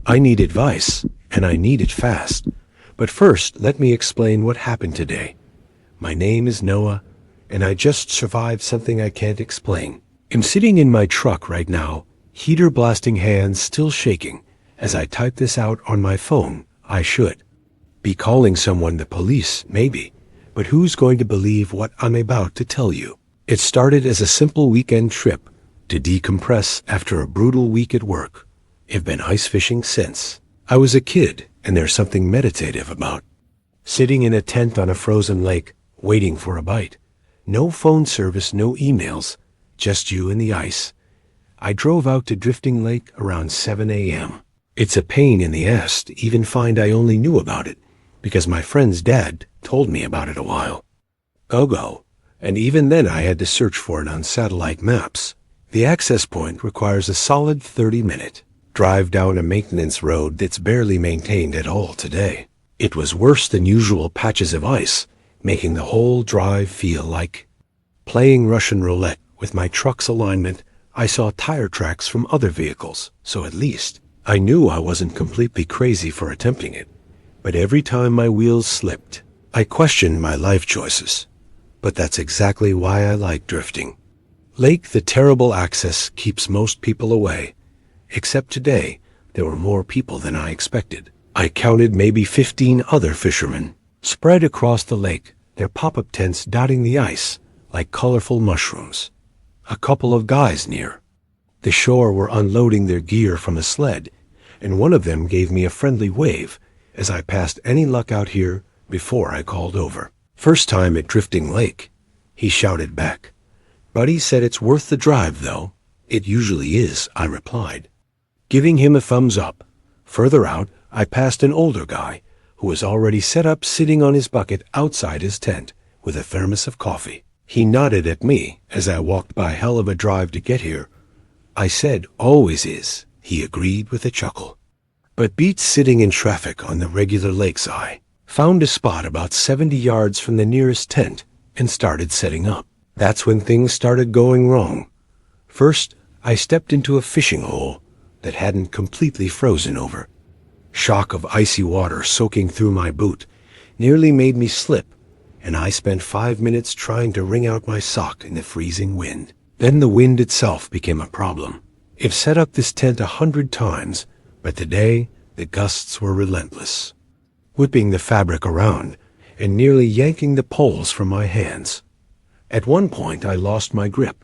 I need advice, and I need it fast. But first, let me explain what happened today. My name is Noah, and I just survived something I can't explain. I'm sitting in my truck right now, heater blasting hands still shaking. As I type this out on my phone, I should be calling someone, the police, maybe. But who's going to believe what I'm about to tell you? It started as a simple weekend trip to decompress after a brutal week at work. I've been ice fishing since I was a kid, and there's something meditative about sitting in a tent on a frozen lake, waiting for a bite. No phone service, no emails, just you and the ice. I drove out to Drifting Lake around 7 a.m. It's a pain in the ass to even find I only knew about it, because my friend's dad told me about it a while ago, and even then I had to search for it on satellite maps. The access point requires a solid 30-minute drive down a maintenance road that's barely maintained at all today. It was worse than usual patches of ice, making the whole drive feel like playing Russian roulette. With my truck's alignment, I saw tire tracks from other vehicles, so at least I knew I wasn't completely crazy for attempting it. But every time my wheels slipped, I questioned my life choices. But that's exactly why I like drifting. Lake, the terrible access keeps most people away. Except today, there were more people than I expected. I counted maybe 15 other fishermen spread across the lake, their pop-up tents dotting the ice like colorful mushrooms. A couple of guys near the shore were unloading their gear from a sled, and one of them gave me a friendly wave as I passed. Any luck out here before I called over? First time at Drifting Lake, he shouted back. Buddy said it's worth the drive, though. It usually is, I replied, giving him a thumbs up. Further out, I passed an older guy who was already set up sitting on his bucket outside his tent with a thermos of coffee. He nodded at me as I walked by. Hell of a drive to get here. I said, always is, he agreed with a chuckle. But beats sitting in traffic on the regular lake's eye. Found a spot about 70 yards from the nearest tent and started setting up. That's when things started going wrong. First, I stepped into a fishing hole that hadn't completely frozen over. Shock of icy water soaking through my boot nearly made me slip, and I spent 5 minutes trying to wring out my sock in the freezing wind. Then the wind itself became a problem. I've set up this tent 100 times, but today the gusts were relentless, whipping the fabric around and nearly yanking the poles from my hands. At one point I lost my grip,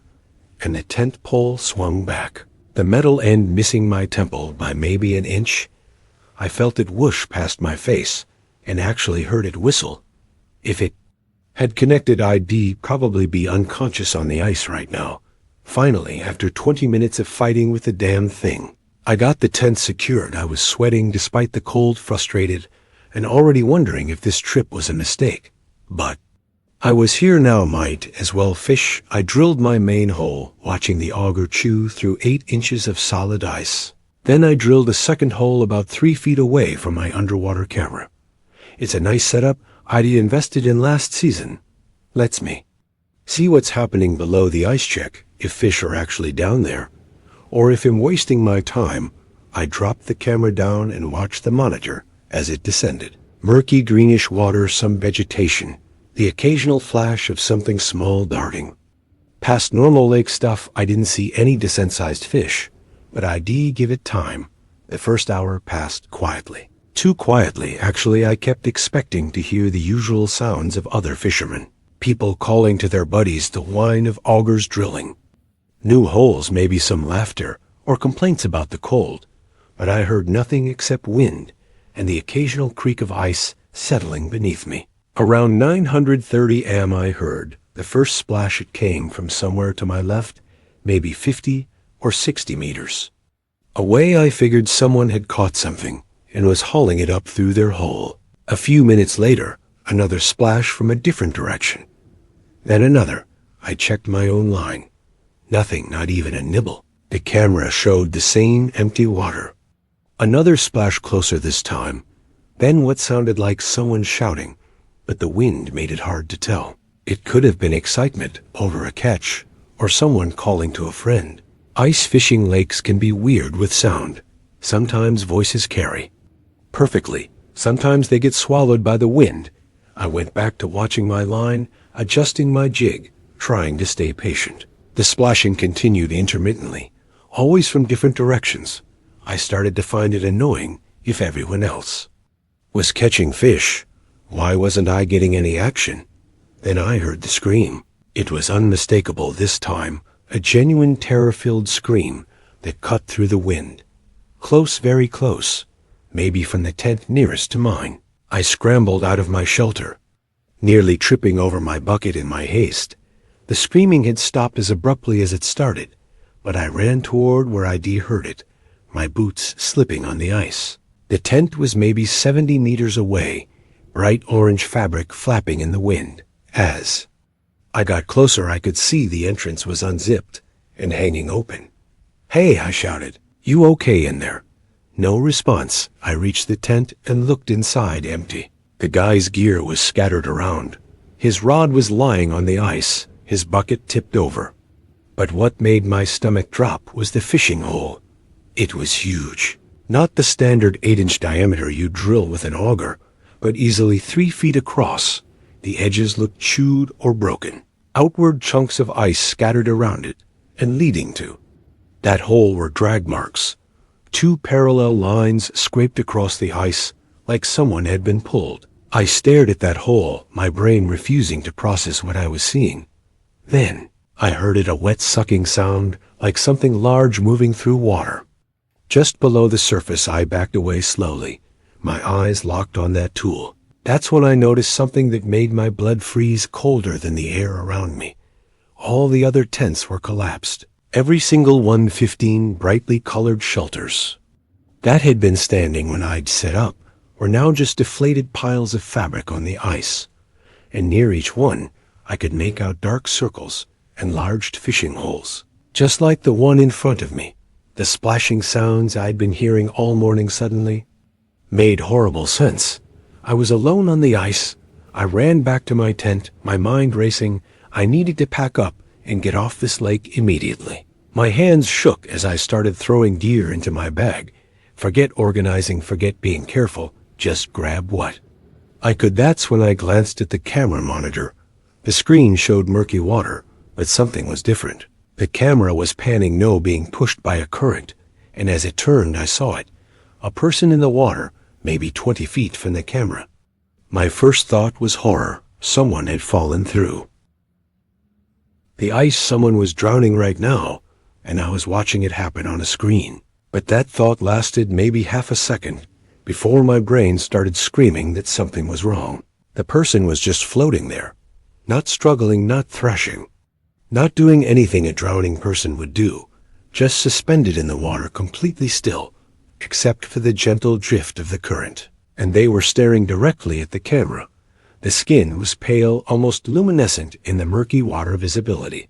and the tent pole swung back, the metal end missing my temple by maybe an inch. I felt it whoosh past my face, and actually heard it whistle. If it had connected, I'd probably be unconscious on the ice right now. Finally, after 20 minutes of fighting with the damn thing, I got the tent secured. I was sweating despite the cold, frustrated, and already wondering if this trip was a mistake. But I was here now, might as well fish. I drilled my main hole, watching the auger chew through 8 inches of solid ice. Then I drilled a second hole about 3 feet away from my underwater camera. It's a nice setup I'd invested in last season. Lets me see what's happening below the ice, check if fish are actually down there, or if I'm wasting my time. I dropped the camera down and watched the monitor as it descended. Murky greenish water, some vegetation, the occasional flash of something small darting. Past normal lake stuff, I didn't see any descent-sized fish, but I'd give it time. The first hour passed quietly. Too quietly, actually. I kept expecting to hear the usual sounds of other fishermen, people calling to their buddies, the whine of augers drilling. New holes, maybe some laughter, or complaints about the cold, but I heard nothing except wind and the occasional creak of ice settling beneath me. Around 9:30 am I heard the first splash. It came from somewhere to my left, maybe 50 or 60 meters away. I figured someone had caught something and was hauling it up through their hole. A few minutes later, another splash from a different direction. Then another. I checked my own line. Nothing, not even a nibble. The camera showed the same empty water. Another splash closer this time. Then what sounded like someone shouting, but the wind made it hard to tell. It could have been excitement over a catch, or someone calling to a friend. Ice fishing lakes can be weird with sound. Sometimes voices carry perfectly. Sometimes they get swallowed by the wind. I went back to watching my line, adjusting my jig, trying to stay patient. The splashing continued intermittently, always from different directions. I started to find it annoying if everyone else was catching fish. Why wasn't I getting any action? Then I heard the scream. It was unmistakable this time, a genuine terror-filled scream that cut through the wind. Close, very close, maybe from the tent nearest to mine. I scrambled out of my shelter, nearly tripping over my bucket in my haste. The screaming had stopped as abruptly as it started, but I ran toward where I'd heard it, my boots slipping on the ice. The tent was maybe 70 meters away, bright orange fabric flapping in the wind. As I got closer, I could see the entrance was unzipped and hanging open. "Hey," I shouted. "You okay in there?" No response. I reached the tent and looked inside, empty. The guy's gear was scattered around. His rod was lying on the ice, his bucket tipped over. But what made my stomach drop was the fishing hole. It was huge. Not the standard 8-inch diameter you drill with an auger, but easily 3 feet across. The edges looked chewed or broken. Outward chunks of ice scattered around it, and leading to that hole were drag marks. 2 parallel lines scraped across the ice like someone had been pulled. I stared at that hole, my brain refusing to process what I was seeing. Then I heard it, a wet sucking sound like something large moving through water. Just below the surface, I backed away slowly, my eyes locked on that tool. That's when I noticed something that made my blood freeze colder than the air around me. All the other tents were collapsed. Every single one, 15 brightly colored shelters that had been standing when I'd set up were now just deflated piles of fabric on the ice. And near each one, I could make out dark circles, enlarged fishing holes, just like the one in front of me. The splashing sounds I'd been hearing all morning suddenly made horrible sense. I was alone on the ice. I ran back to my tent, my mind racing. I needed to pack up and get off this lake immediately. My hands shook as I started throwing gear into my bag. Forget organizing, forget being careful, just grab what I could. That's when I glanced at the camera monitor. The screen showed murky water, but something was different. The camera was panning, being pushed by a current, and as it turned, I saw it. A person in the water, maybe 20 feet from the camera. My first thought was horror. Someone had fallen through the ice. Someone was drowning right now, and I was watching it happen on a screen. But that thought lasted maybe half a second before my brain started screaming that something was wrong. The person was just floating there, not struggling, not thrashing, not doing anything a drowning person would do, just suspended in the water, completely still, except for the gentle drift of the current. And they were staring directly at the camera. The skin was pale, almost luminescent in the murky water visibility.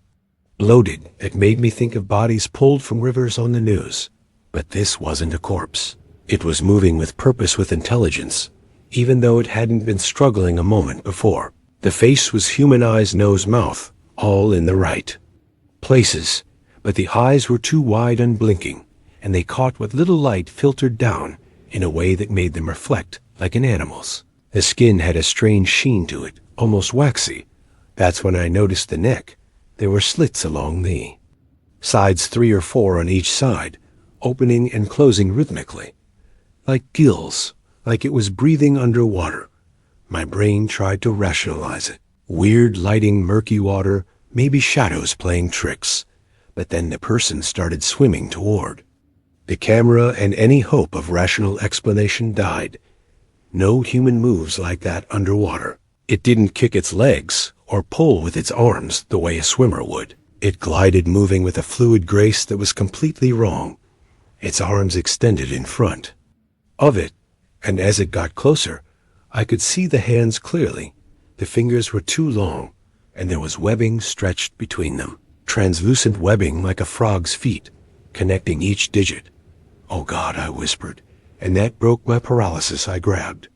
Bloated, it made me think of bodies pulled from rivers on the news. But this wasn't a corpse. It was moving with purpose, with intelligence, even though it hadn't been struggling a moment before. The face was human, eyes, nose, mouth, all in the right places, but the eyes were too wide, unblinking, and they caught what little light filtered down in a way that made them reflect like an animal's. The skin had a strange sheen to it, almost waxy. That's when I noticed the neck. There were slits along the sides, 3 or 4 on each side, opening and closing rhythmically, like gills, like it was breathing underwater. My brain tried to rationalize it. Weird lighting, murky water, maybe shadows playing tricks. But then the person started swimming toward the camera, and any hope of rational explanation died. No human moves like that underwater. It didn't kick its legs or pull with its arms the way a swimmer would. It glided, moving with a fluid grace that was completely wrong. Its arms extended in front of it, and as it got closer, I could see the hands clearly. The fingers were too long, and there was webbing stretched between them. Translucent webbing like a frog's feet, connecting each digit. "Oh God," I whispered, and that broke my paralysis. I grabbed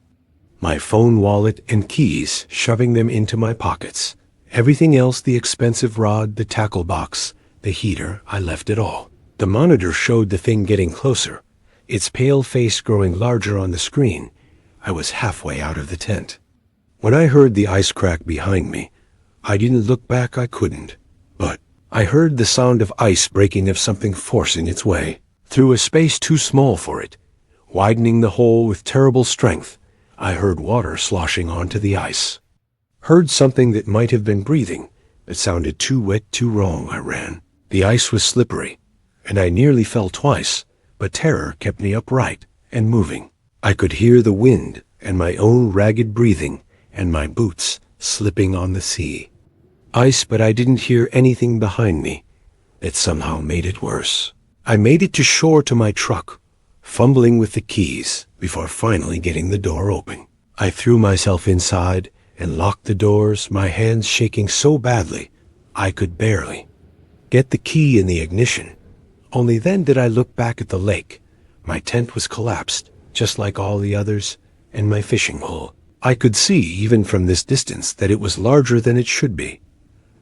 my phone, wallet, and keys, shoving them into my pockets. Everything else, the expensive rod, the tackle box, the heater, I left it all. The monitor showed the thing getting closer, its pale face growing larger on the screen. I was halfway out of the tent. When I heard the ice crack behind me, I didn't look back, I couldn't. But I heard the sound of ice breaking, of something forcing its way through a space too small for it, widening the hole with terrible strength. I heard water sloshing onto the ice. Heard something that might have been breathing, but sounded too wet, too wrong. I ran. The ice was slippery, and I nearly fell twice, but terror kept me upright and moving. I could hear the wind and my own ragged breathing and my boots slipping on the sea. Ice, but I didn't hear anything behind me. That somehow made it worse. I made it to shore, to my truck, fumbling with the keys before finally getting the door open. I threw myself inside and locked the doors, my hands shaking so badly I could barely get the key in the ignition. Only then did I look back at the lake. My tent was collapsed, just like all the others, and my fishing hole. I could see, even from this distance, that it was larger than it should be.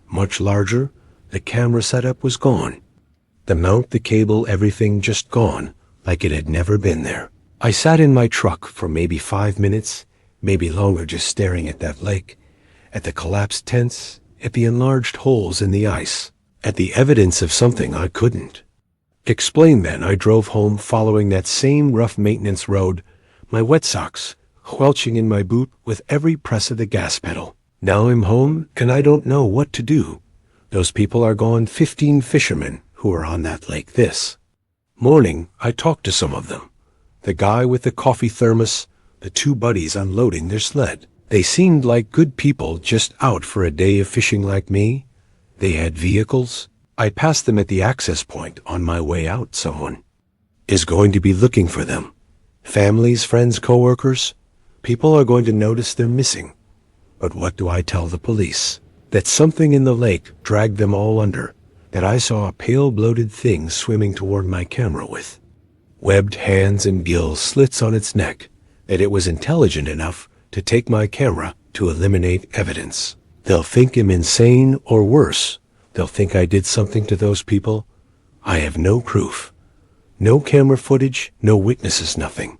Much larger. The camera setup was gone. The mount, the cable, everything just gone, like it had never been there. I sat in my truck for maybe 5 minutes, maybe longer, just staring at that lake, at the collapsed tents, at the enlarged holes in the ice, at the evidence of something I couldn't explain. Then I drove home, following that same rough maintenance road, my wet socks squelching in my boot with every press of the gas pedal. Now I'm home, and I don't know what to do. Those people are gone, 15 fishermen who were on that lake this morning. I talked to some of them. The guy with the coffee thermos, the 2 buddies unloading their sled. They seemed like good people, just out for a day of fishing like me. They had vehicles. I passed them at the access point on my way out. Someone is going to be looking for them. Families, friends, coworkers. People are going to notice they're missing. But what do I tell the police? That something in the lake dragged them all under, that I saw a pale bloated thing swimming toward my camera with webbed hands and gill slits on its neck, that it was intelligent enough to take my camera to eliminate evidence. They'll think I'm insane, or worse, they'll think I did something to those people. I have no proof. No camera footage, no witnesses, nothing.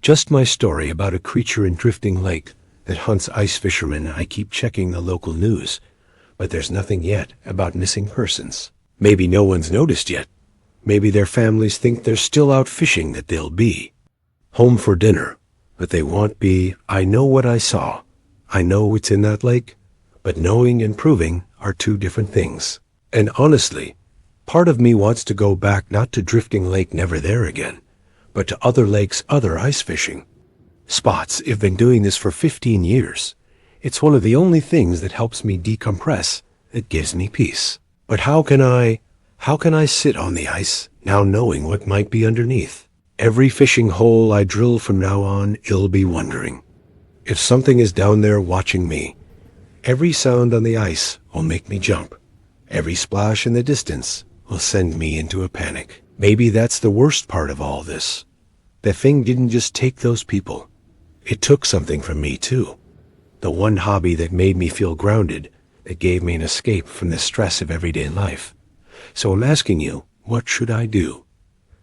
Just my story about a creature in drifting lake that hunts ice fishermen. I keep checking the local news, but there's nothing yet about missing persons. Maybe no one's noticed yet. Maybe their families think they're still out fishing, that they'll be home for dinner, but they won't be. I know what I saw. I know it's in that lake, but knowing and proving are 2 different things. And honestly, part of me wants to go back, not to drifting lake, never there again, but to other lakes, other ice fishing spots. I've been doing this for 15 years. It's one of the only things that helps me decompress, that gives me peace. But how can I sit on the ice now, knowing what might be underneath? Every fishing hole I drill from now on, I'll be wondering if something is down there watching me. Every sound on the ice will make me jump. Every splash in the distance will send me into a panic. Maybe that's the worst part of all this. The thing didn't just take those people. It took something from me too. The one hobby that made me feel grounded, that gave me an escape from the stress of everyday life. So I'm asking you, what should I do?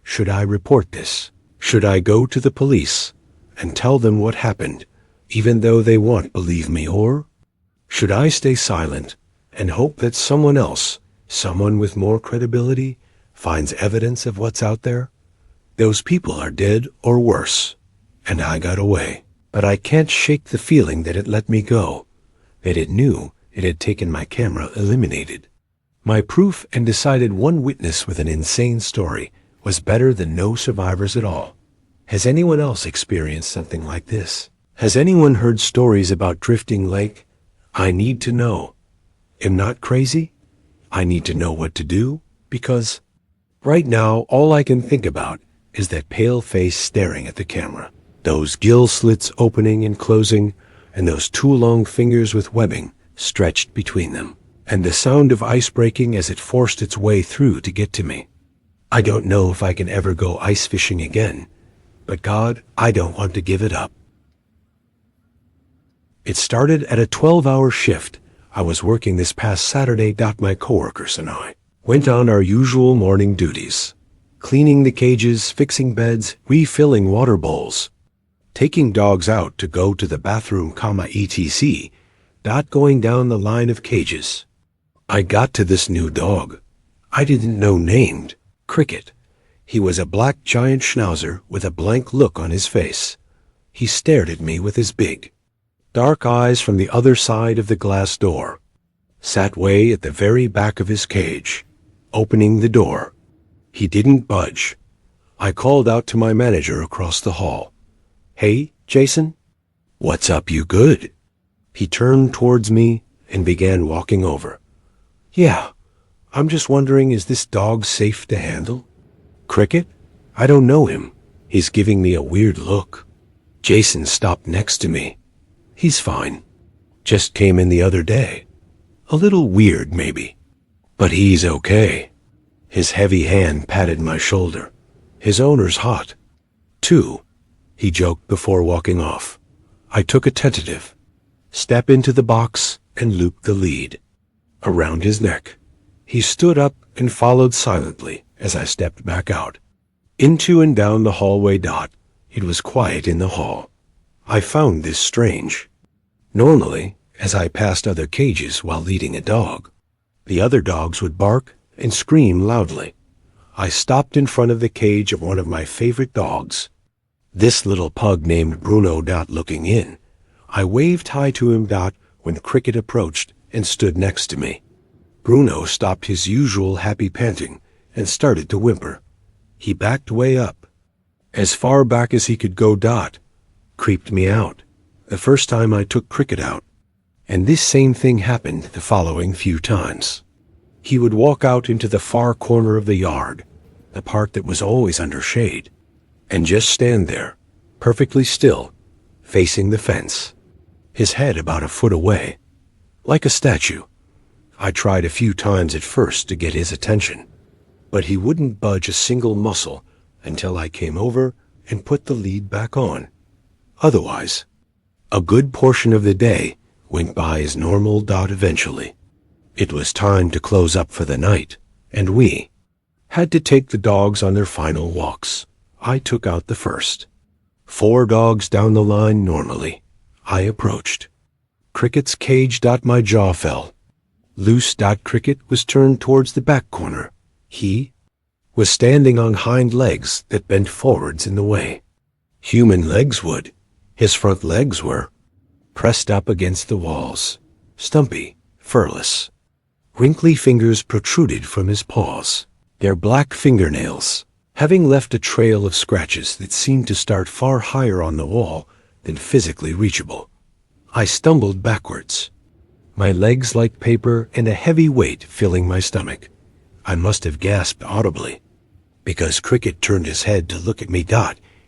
Should I report this? Should I go to the police and tell them what happened, even though they won't believe me? Or should I stay silent and hope that someone else, someone with more credibility, finds evidence of what's out there? Those people are dead, or worse, and I got away. But I can't shake the feeling that it let me go, that it knew it had taken my camera, eliminated my proof, and decided one witness with an insane story was better than no survivors at all. Has anyone else experienced something like this? Has anyone heard stories about drifting lake? I need to know. I'm not crazy. I need to know what to do, because right now all I can think about is that pale face staring at the camera. Those gill slits opening and closing, and those 2 long fingers with webbing stretched between them, and the sound of ice breaking as it forced its way through to get to me. I don't know if I can ever go ice fishing again, but God, I don't want to give it up. It started at a 12-hour shift I was working this past Saturday. My coworkers and I went on our usual morning duties. cleaning the cages, fixing beds, refilling water bowls, taking dogs out to go to the bathroom, etc. Going down the line of cages. I got to this new dog. I didn't know named Cricket. He was a black giant schnauzer with a blank look on his face. He stared at me with his big, dark eyes from the other side of the glass door. Sat way at the very back of his cage, opening the door. He didn't budge. I called out to my manager across the hall. "Hey, Jason? What's up, you good?" He turned towards me and began walking over. "Yeah, I'm just wondering, is this dog safe to handle?" "Cricket? I don't know him. He's giving me a weird look." Jason stopped next to me. "He's fine. Just came in the other day. A little weird, maybe. But he's okay." His heavy hand patted my shoulder. "His owner's hot, too," he joked before walking off. I took a tentative step into the box and looped the lead around his neck. He stood up and followed silently as I stepped back out, into and down the hallway. It was quiet in the hall. I found this strange. Normally, as I passed other cages while leading a dog, the other dogs would bark and scream loudly. I stopped in front of the cage of one of my favorite dogs, this little pug named Bruno. Looking in, I waved hi to him. When Cricket approached and stood next to me, Bruno stopped his usual happy panting and started to whimper. He backed way up, as far back as he could go. Creeped me out the first time I took Cricket out, and this same thing happened the following few times. He would walk out into the far corner of the yard, the part that was always under shade, and just stand there, perfectly still, facing the fence, his head about a foot away, like a statue. I tried a few times at first to get his attention, but he wouldn't budge a single muscle until I came over and put the lead back on. Otherwise, a good portion of the day went by as normal. Eventually, it was time to close up for the night, and we had to take the dogs on their final walks. I took out the first 4 dogs down the line. Normally, I approached Cricket's cage. My jaw fell loose. Cricket was turned towards the back corner. He was standing on hind legs that bent forwards in the way human legs would. His front legs were pressed up against the walls, stumpy, furless. Wrinkly fingers protruded from his paws, their black fingernails having left a trail of scratches that seemed to start far higher on the wall than physically reachable. I stumbled backwards, my legs like paper and a heavy weight filling my stomach. I must have gasped audibly, because Cricket turned his head to look at me.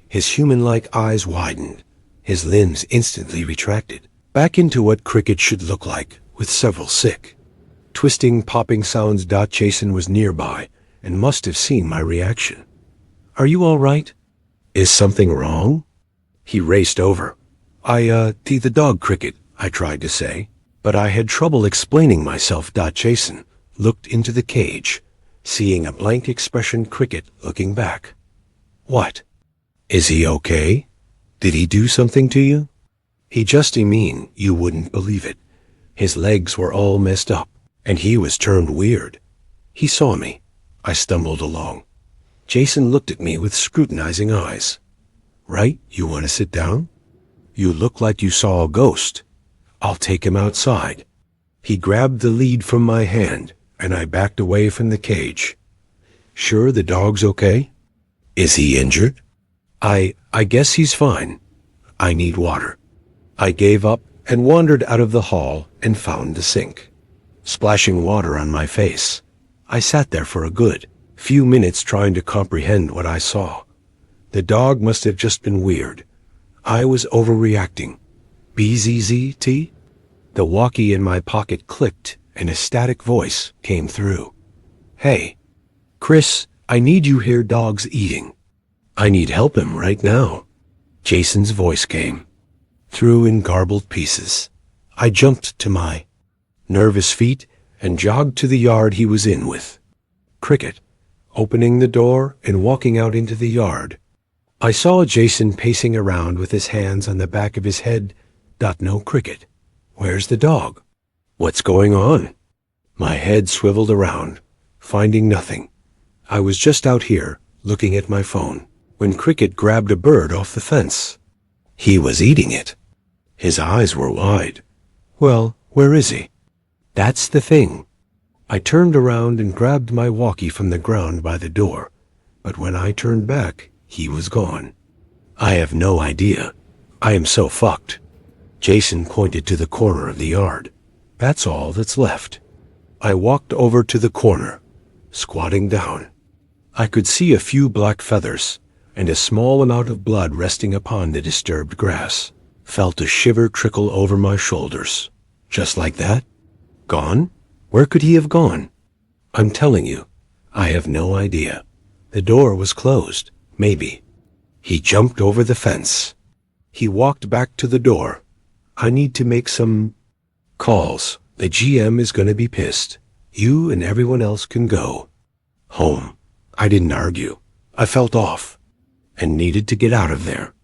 His human-like eyes widened, his limbs instantly retracted, back into what Cricket should look like, with several sick, twisting, popping sounds. Jason was nearby and must have seen my reaction. "Are you all right? Is something wrong?" He raced over. The dog, Cricket," I tried to say, but I had trouble explaining myself. Jason looked into the cage, seeing a blank expression. Cricket looking back. "What? Is he okay? Did he do something to you?" "He just, you wouldn't believe it. His legs were all messed up, and he was turned weird. He saw me. I stumbled along." Jason looked at me with scrutinizing eyes. "Right, you want to sit down? You look like you saw a ghost. I'll take him outside." He grabbed the lead from my hand, and I backed away from the cage. "Sure the dog's okay? Is he injured?" I guess he's fine. I need water." I gave up and wandered out of the hall and found the sink, splashing water on my face. I sat there for a good few minutes trying to comprehend what I saw. The dog must have just been weird. I was overreacting. BZZT? The walkie in my pocket clicked and a static voice came through. "Hey, Chris, I need you here. Dog's eating. I need help him right now." Jason's voice came through in garbled pieces. I jumped to my nervous feet and jogged to the yard he was in with Cricket opening the door and walking out into the yard. I saw Jason pacing around with his hands on the back of his head. No Cricket. Where's the dog? What's going on? My head swiveled around, finding nothing. I was just out here, looking at my phone, when Cricket grabbed a bird off the fence. He was eating it. His eyes were wide. Well, where is he? That's the thing. I turned around and grabbed my walkie from the ground by the door, but when I turned back, he was gone. I have no idea. I am so fucked. Jason pointed to the corner of the yard. That's all that's left. I walked over to the corner, squatting down. I could see a few black feathers and a small amount of blood resting upon the disturbed grass. Felt a shiver trickle over my shoulders. Just like that? Gone? Where could he have gone? I'm telling you, I have no idea. The door was closed, maybe. He jumped over the fence. He walked back to the door. I need to make some calls. The GM is going to be pissed. You and everyone else can go. Home. I didn't argue. I felt off and needed to get out of there.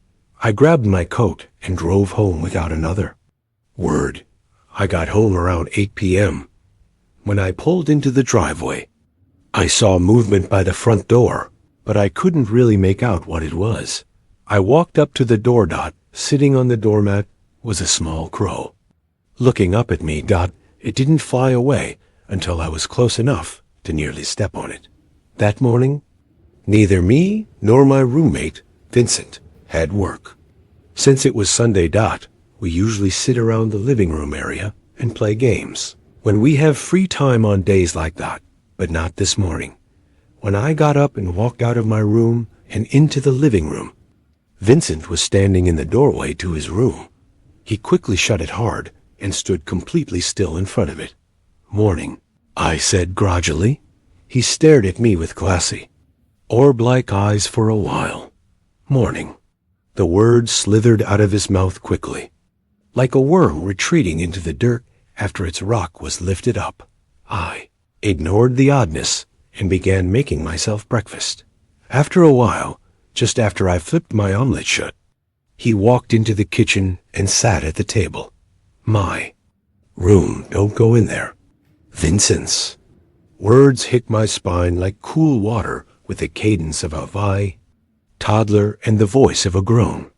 I grabbed my coat and drove home without another word. I got home around 8 p.m. When I pulled into the driveway, I saw movement by the front door, but I couldn't really make out what it was. I walked up to the door. Sitting on the doormat was a small crow. Looking up at me. It didn't fly away until I was close enough to nearly step on it. That morning, neither me nor my roommate, Vincent, had work. Since it was Sunday. We usually sit around the living room area and play games when we have free time on days like that, but not this morning. When I got up and walked out of my room and into the living room, Vincent was standing in the doorway to his room. He quickly shut it hard and stood completely still in front of it. Morning, I said grudgingly. He stared at me with glassy, orb-like eyes for a while. Morning. The words slithered out of his mouth quickly, like a worm retreating into the dirt after its rock was lifted up. I ignored the oddness and began making myself breakfast. After a while, just after I flipped my omelet shut, he walked into the kitchen and sat at the table. My room, don't go in there. Vincent's. Words hit my spine like cool water with the cadence of a toddler and the voice of a grown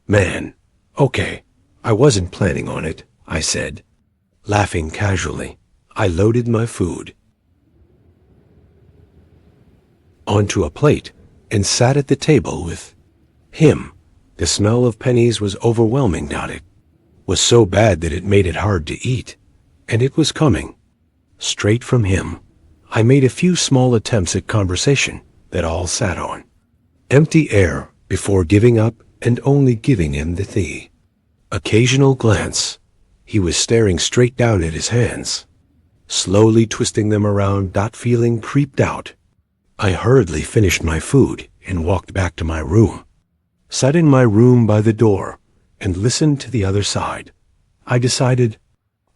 man. Okay, I wasn't planning on it, I said, laughing casually. I loaded my food onto a plate and sat at the table with him. The smell of pennies was overwhelming. It was so bad that it made it hard to eat, and it was coming straight from him. I made a few small attempts at conversation that all sat on empty air before giving up and only giving him the occasional glance. He was staring straight down at his hands, slowly twisting them around. Feeling creeped out, I hurriedly finished my food and walked back to my room. Sat in my room by the door and listened to the other side. I decided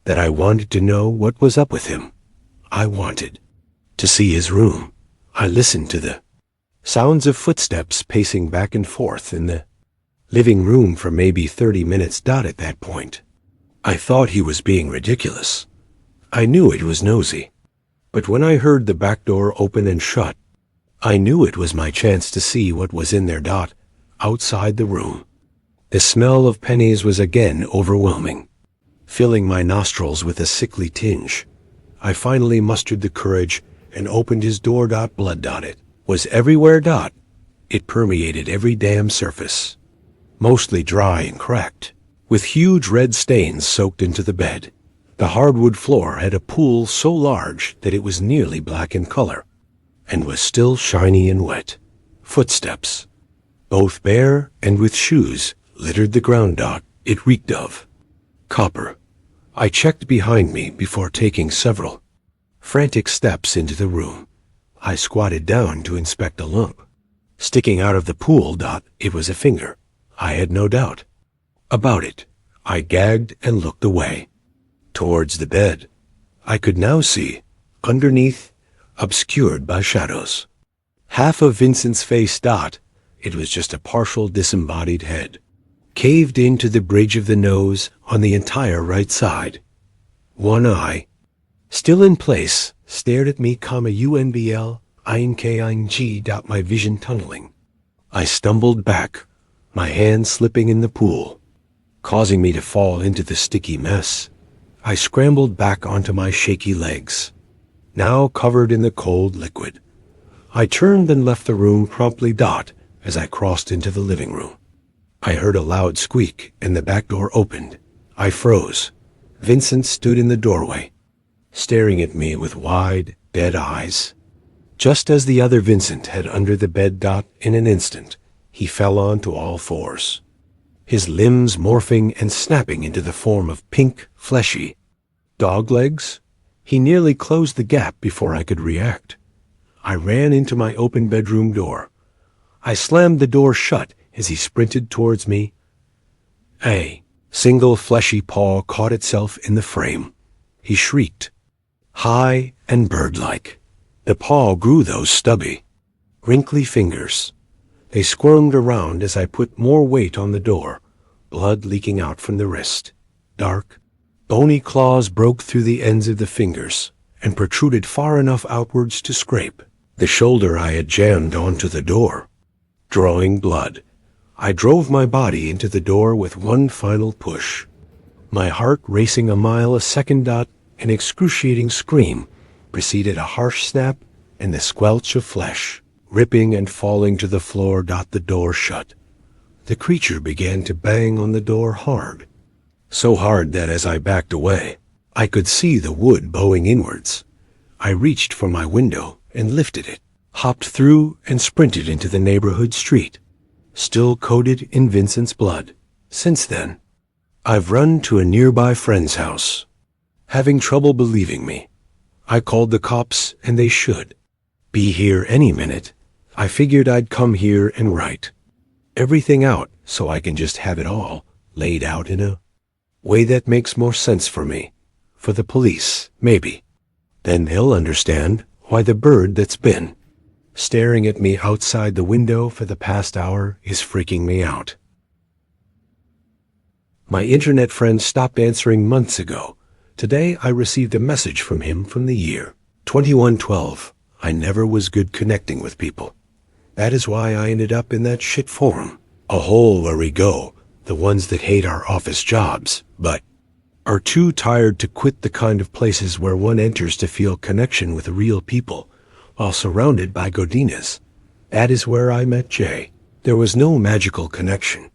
that I wanted to know what was up with him. I wanted to see his room. I listened to the sounds of footsteps pacing back and forth in the living room for maybe 30 minutes. At that point, I thought he was being ridiculous. I knew it was nosy. But when I heard the back door open and shut, I knew it was my chance to see what was in there. Outside the room, the smell of pennies was again overwhelming, filling my nostrils with a sickly tinge. I finally mustered the courage and opened his door. Blood. It was everywhere. It permeated every damn surface, mostly dry and cracked, with huge red stains soaked into the bed. The hardwood floor had a pool so large that it was nearly black in color, and was still shiny and wet. Footsteps, both bare and with shoes, littered the ground. It reeked of copper. I checked behind me before taking several frantic steps into the room. I squatted down to inspect a lump sticking out of the pool. It was a finger. I had no doubt about it. I gagged and looked away towards the bed. I could now see underneath, obscured by shadows, Half of Vincent's face, it was just a partial disembodied head, caved into the bridge of the nose on the entire right side. One eye, still in place, stared at me, UNBL, INKING. My vision tunneling. I stumbled back, my hand slipping in the pool, causing me to fall into the sticky mess. I scrambled back onto my shaky legs, now covered in the cold liquid. I turned and left the room promptly, as I crossed into the living room. I heard a loud squeak and the back door opened. I froze. Vincent stood in the doorway, staring at me with wide, dead eyes. Just as the other Vincent had under the bed, in an instant, he fell onto all fours, his limbs morphing and snapping into the form of pink, fleshy dog legs. He nearly closed the gap before I could react. I ran into my open bedroom door. I slammed the door shut as he sprinted towards me. A single fleshy paw caught itself in the frame. He shrieked, high and bird-like. The paw grew those stubby, wrinkly fingers. They squirmed around as I put more weight on the door, blood leaking out from the wrist. Dark, bony claws broke through the ends of the fingers and protruded far enough outwards to scrape the shoulder I had jammed onto the door. Drawing blood, I drove my body into the door with one final push, my heart racing a mile a second. An excruciating scream preceded a harsh snap and the squelch of flesh, ripping and falling to the floor. The door shut. The creature began to bang on the door hard, so hard that as I backed away, I could see the wood bowing inwards. I reached for my window and lifted it, hopped through and sprinted into the neighborhood street, still coated in Vincent's blood. Since then, I've run to a nearby friend's house, having trouble believing me. I called the cops, and they should be here any minute. I figured I'd come here and write everything out so I can just have it all laid out in a way that makes more sense for me, for the police, maybe. Then they'll understand why the bird that's been staring at me outside the window for the past hour is freaking me out. My internet friend stopped answering months ago. Today I received a message from him from the year 2112. I never was good connecting with people. That is why I ended up in that shit forum. A hole where we go, the ones that hate our office jobs, but are too tired to quit, the kind of places where one enters to feel connection with real people while surrounded by godinas. That is where I met Jay. There was no magical connection.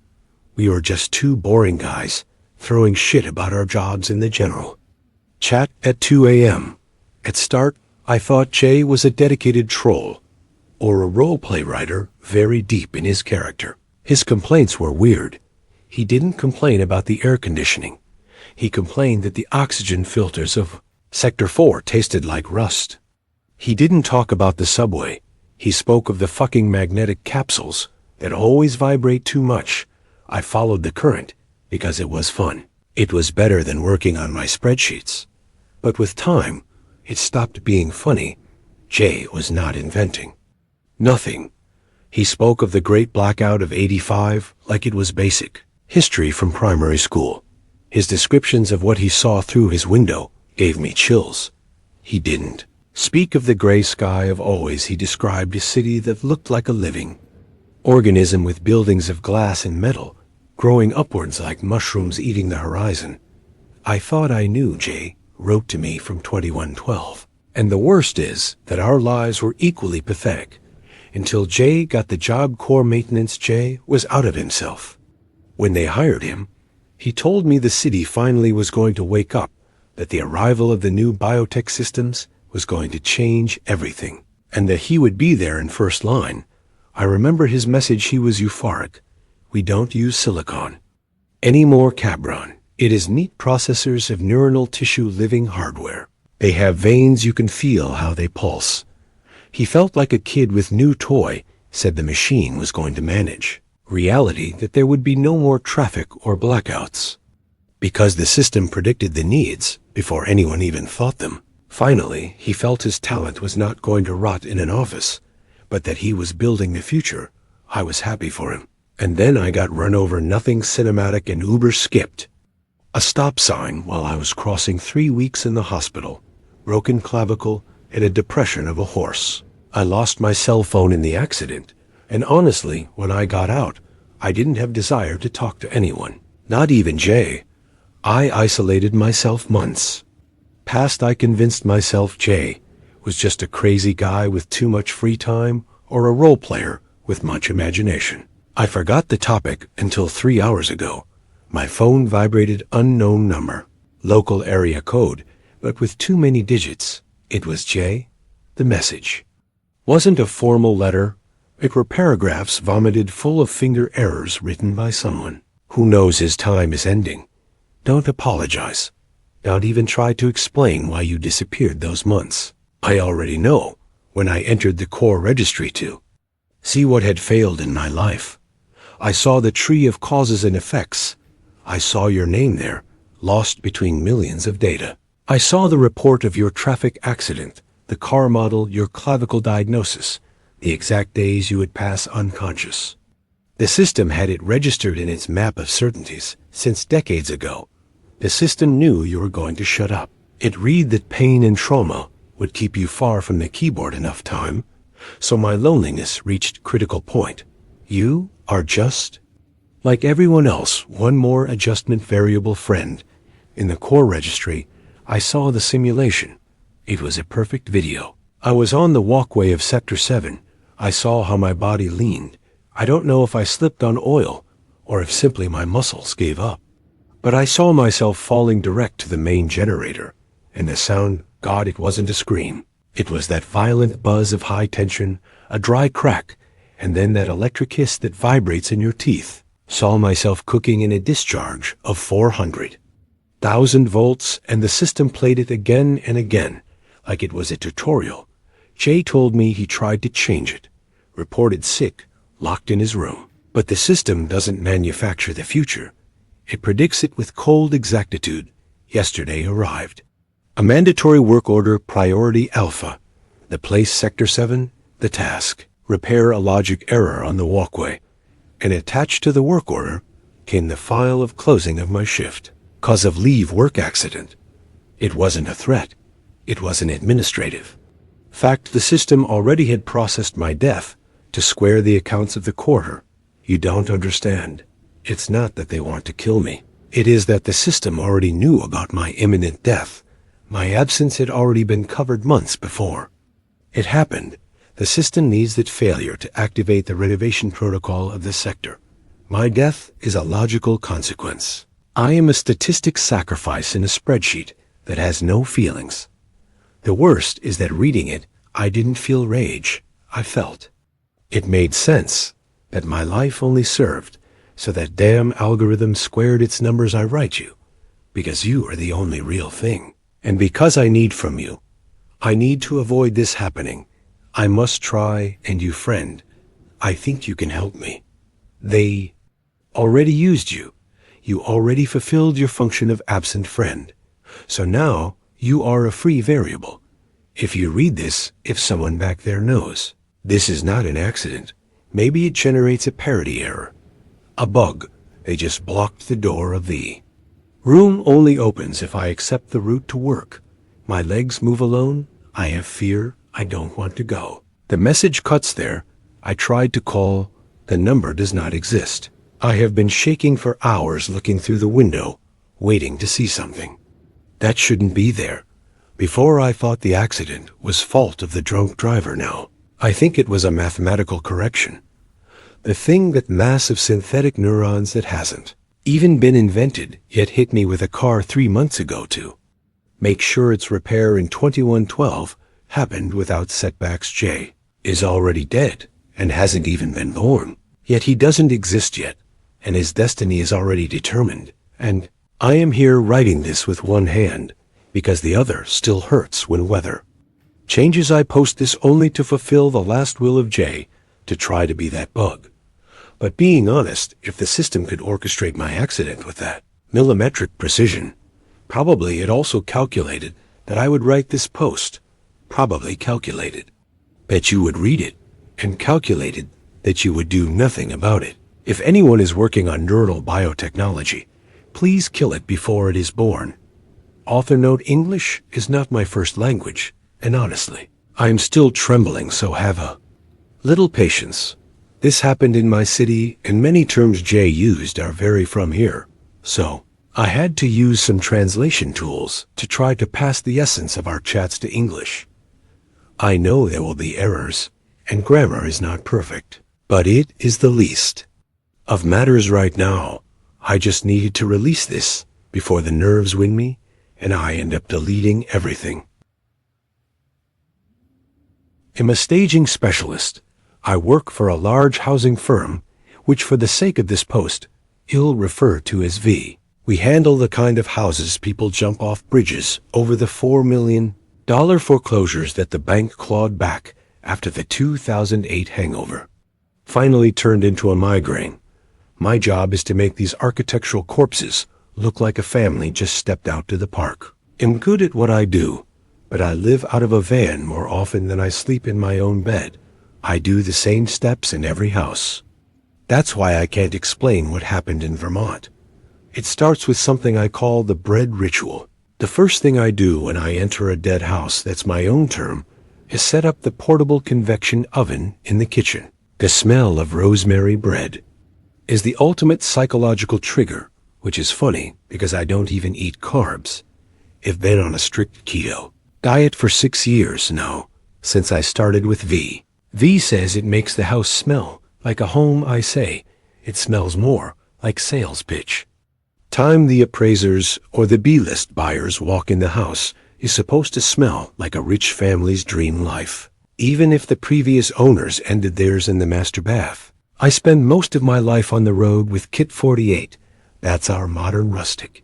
We were just two boring guys throwing shit about our jobs in the general chat at 2 a.m. At start, I thought Jay was a dedicated troll or a role-play writer very deep in his character. His complaints were weird. He didn't complain about the air conditioning. He complained that the oxygen filters of Sector 4 tasted like rust. He didn't talk about the subway. He spoke of the fucking magnetic capsules that always vibrate too much. I followed the current because it was fun. It was better than working on my spreadsheets. But with time, it stopped being funny. Jay was not inventing nothing. He spoke of the Great Blackout of '85 like it was basic history from primary school. His descriptions of what he saw through his window gave me chills. He didn't speak of the gray sky of always. He described a city that looked like a living organism with buildings of glass and metal growing upwards like mushrooms eating the horizon. I thought I knew Jay wrote to me from 2112. And the worst is that our lives were equally pathetic until Jay got the job. Core maintenance. Jay was out of himself. When they hired him, he told me the city finally was going to wake up, that the arrival of the new biotech systems was going to change everything, and that he would be there in first line. I remember his message. He was euphoric. We don't use silicon anymore, Cabron. It is neat processors of neuronal tissue living hardware. They have veins, you can feel how they pulse. He felt like a kid with new toy, said the machine was going to manage reality, that there would be no more traffic or blackouts, because the system predicted the needs before anyone even thought them. Finally, he felt his talent was not going to rot in an office, but that he was building the future, I was happy for him. And then I got run over, nothing cinematic and uber skipped. A stop sign while I was crossing 3 weeks in the hospital, broken clavicle, and a depression of a horse. I lost my cell phone in the accident, and honestly, when I got out, I didn't have desire to talk to anyone, not even Jay. I isolated myself months. Past I convinced myself Jay was just a crazy guy with too much free time or a role player with much imagination. I forgot the topic until 3 hours ago. My phone vibrated, unknown number, local area code, but with too many digits. It was Jay. The message wasn't a formal letter. It were paragraphs vomited full of finger errors written by someone who knows his time is ending. Don't apologize. Don't even try to explain why you disappeared those months. I already know when I entered the core registry to see what had failed in my life. I saw the tree of causes and effects. I saw your name there, lost between millions of data. I saw the report of your traffic accident, the car model, your clavicle diagnosis, the exact days you would pass unconscious. The system had it registered in its map of certainties since decades ago. The system knew you were going to shut up. It read that pain and trauma would keep you far from the keyboard enough time, so my loneliness reached critical point. You are just like everyone else, one more adjustment variable friend. In the core registry, I saw the simulation. It was a perfect video. I was on the walkway of Sector 7. I saw how my body leaned. I don't know if I slipped on oil or if simply my muscles gave up. But I saw myself falling direct to the main generator, and the sound, God, it wasn't a scream. It was that violent buzz of high tension, a dry crack, and then that electric hiss that vibrates in your teeth. Saw myself cooking in a discharge of 400,000 volts, and the system played it again and again, like it was a tutorial. Jay told me he tried to change it, reported sick, locked in his room. But the system doesn't manufacture the future. It predicts it with cold exactitude. Yesterday arrived a mandatory work order, priority alpha. The place, Sector 7, the task, repair a logic error on the walkway. And attached to the work order came the file of closing of my shift. Cause of leave, work accident. It wasn't a threat. It was an administrative fact. The system already had processed my death to square the accounts of the quarter. You don't understand. It's not that they want to kill me. It is that the system already knew about my imminent death. My absence had already been covered months before. It happened. The system needs that failure to activate the renovation protocol of the sector. My death is a logical consequence. I am a statistic sacrifice in a spreadsheet that has no feelings. The worst is that reading it, I didn't feel rage. I felt. It made sense that my life only served so that damn algorithm squared its numbers. I write you because you are the only real thing. And because I need from you, I need to avoid this happening. I must try, and you, friend, I think you can help me. They already used you. You already fulfilled your function of absent friend. So now you are a free variable. If you read this, if someone back there knows, this is not an accident. Maybe it generates a parity error. A bug. They just blocked the door of the room only opens if I accept the route to work. My legs move alone. I have fear. I don't want to go. The message cuts there. I tried to call. The number does not exist. I have been shaking for hours looking through the window, waiting to see something. That shouldn't be there. Before I thought the accident was fault of the drunk driver. Now I think it was a mathematical correction. The thing that massive synthetic neurons that hasn't even been invented yet hit me with a car 3 months ago to make sure its repair in 2112 happened without setbacks. Jay is already dead and hasn't even been born. Yet he doesn't exist yet, and his destiny is already determined. And I am here writing this with one hand because the other still hurts when weather changes. I post this only to fulfill the last will of Jay, to try to be that bug. But being honest, if the system could orchestrate my accident with that millimetric precision, probably it also calculated that I would write this post. Probably calculated. Bet you would read it and calculated that you would do nothing about it. If anyone is working on neural biotechnology, please kill it before it is born. Author note: English is not my first language, and honestly, I am still trembling, so have a little patience. This happened in my city, and many terms Jay used are very from here, so I had to use some translation tools to try to pass the essence of our chats to English. I know there will be errors, and grammar is not perfect, but it is the least of matters right now. I just needed to release this before the nerves win me, and I end up deleting everything. I'm a staging specialist. I work for a large housing firm, which for the sake of this post, I'll refer to as V. We handle the kind of houses people jump off bridges over the $4 million foreclosures that the bank clawed back after the 2008 hangover finally turned into a migraine. My job is to make these architectural corpses look like a family just stepped out to the park. I'm good at what I do, but I live out of a van more often than I sleep in my own bed. I do the same steps in every house. That's why I can't explain what happened in Vermont. It starts with something I call the bread ritual. The first thing I do when I enter a dead house, that's my own term, is set up the portable convection oven in the kitchen. The smell of rosemary bread is the ultimate psychological trigger, which is funny because I don't even eat carbs. I've been on a strict keto diet for 6 years now, since I started with V. V says it makes the house smell like a home. I say it smells more like sales pitch. Time the appraisers or the B-list buyers walk in the house is supposed to smell like a rich family's dream life, even if the previous owners ended theirs in the master bath. I spend most of my life on the road with Kit 48. That's our modern rustic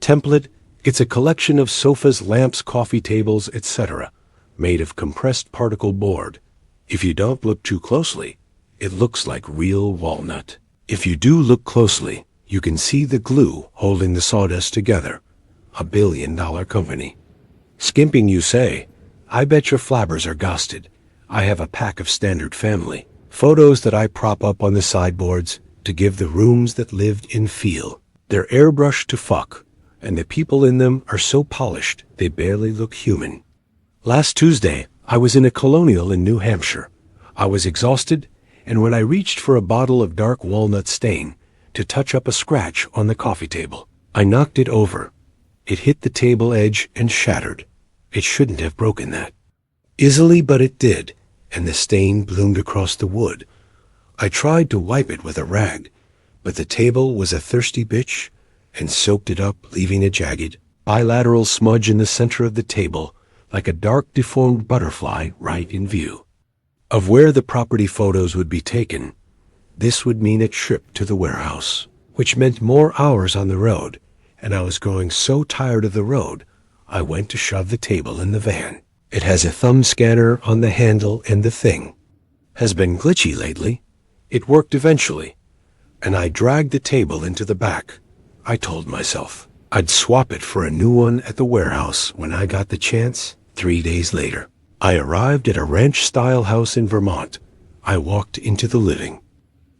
template. It's a collection of sofas, lamps, coffee tables, etc., made of compressed particle board. If you don't look too closely, it looks like real walnut. If you do look closely, you can see the glue holding the sawdust together. $1 billion company. Skimping, you say? I bet your flabbers are ghosted. I have a pack of standard family photos that I prop up on the sideboards to give the rooms that lived in feel. They're airbrushed to fuck, and the people in them are so polished they barely look human. Last Tuesday, I was in a colonial in New Hampshire. I was exhausted, and when I reached for a bottle of dark walnut stain to touch up a scratch on the coffee table, I knocked it over. It hit the table edge and shattered. It shouldn't have broken that easily, but it did, and the stain bloomed across the wood. I tried to wipe it with a rag, but the table was a thirsty bitch and soaked it up, leaving a jagged, bilateral smudge in the center of the table, like a dark, deformed butterfly right in view of where the property photos would be taken. This would mean a trip to the warehouse, which meant more hours on the road, and I was growing so tired of the road, I went to shove the table in the van. It has a thumb scanner on the handle, and the thing has been glitchy lately. It worked eventually, and I dragged the table into the back. I told myself I'd swap it for a new one at the warehouse when I got the chance. 3 days later, I arrived at a ranch-style house in Vermont. I walked into the living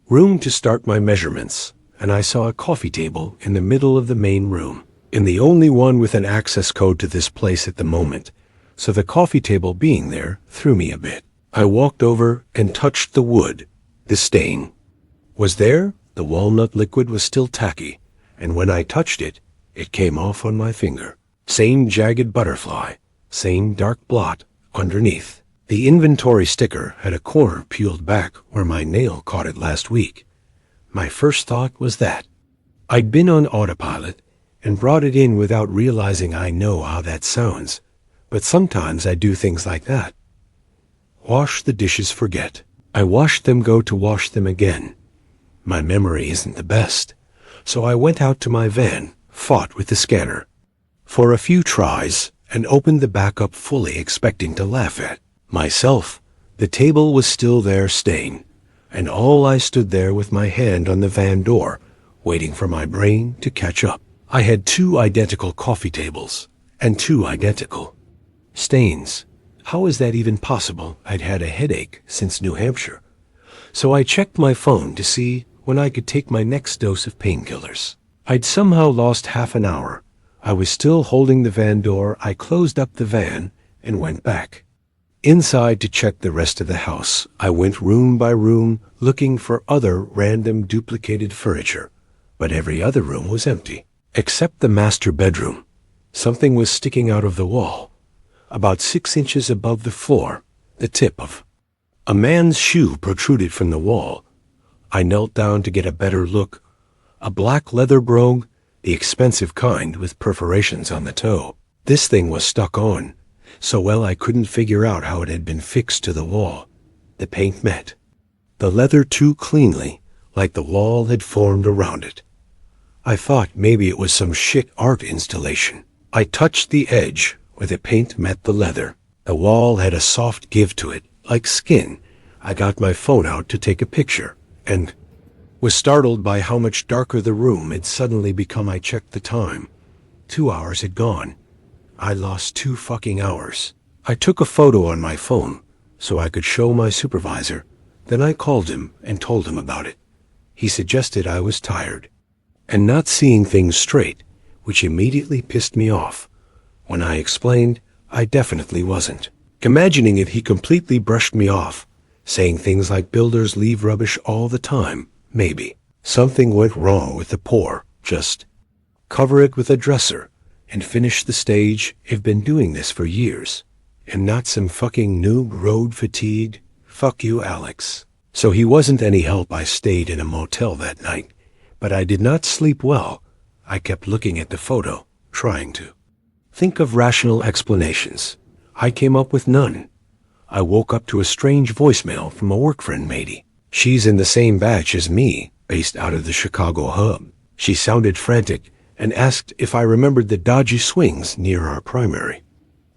room to start my measurements, and I saw a coffee table in the middle of the main room, and the only one with an access code to this place at the moment, so the coffee table being there threw me a bit. I walked over and touched the wood. The stain was there. The walnut liquid was still tacky, and when I touched it, it came off on my finger. Same jagged butterfly, same dark blot underneath. The inventory sticker had a corner peeled back where my nail caught it last week. My first thought was that I'd been on autopilot and brought it in without realizing. I know how that sounds, but sometimes I do things like that. Wash the dishes, forget. I washed them, go to wash them again. My memory isn't the best, so I went out to my van, fought with the scanner for a few tries, and opened the back up fully, expecting to laugh at myself. The table was still there, stain, and all I stood there with my hand on the van door, waiting for my brain to catch up. I had 2 identical coffee tables and 2 identical stains. How is that even possible? I'd had a headache since New Hampshire. So I checked my phone to see when I could take my next dose of painkillers. I'd somehow lost half an hour. I was still holding the van door. I closed up the van and went back inside to check the rest of the house. I went room by room looking for other random duplicated furniture, but every other room was empty, except the master bedroom. Something was sticking out of the wall, about 6 inches above the floor. The tip of a man's shoe protruded from the wall. I knelt down to get a better look. A black leather brogue, the expensive kind with perforations on the toe. This thing was stuck on so well I couldn't figure out how it had been fixed to the wall. The paint met the leather too cleanly, like the wall had formed around it. I thought maybe it was some shit art installation. I touched the edge where the paint met the leather. The wall had a soft give to it, like skin. I got my phone out to take a picture, and was startled by how much darker the room had suddenly become. I checked the time. 2 hours had gone. I lost 2 fucking hours. I took a photo on my phone so I could show my supervisor. Then I called him and told him about it. He suggested I was tired and not seeing things straight, which immediately pissed me off. When I explained, I definitely wasn't. Imagining it, he completely brushed me off, saying things like builders leave rubbish all the time. Maybe something went wrong with the pour. Just cover it with a dresser and finish the stage. I've been doing this for years. And not some fucking noob road fatigued. Fuck you, Alex. So he wasn't any help. I stayed in a motel that night, but I did not sleep well. I kept looking at the photo, trying to think of rational explanations. I came up with none. I woke up to a strange voicemail from a work friend, Matey. She's in the same batch as me, based out of the Chicago hub. She sounded frantic and asked if I remembered the dodgy swings near our primary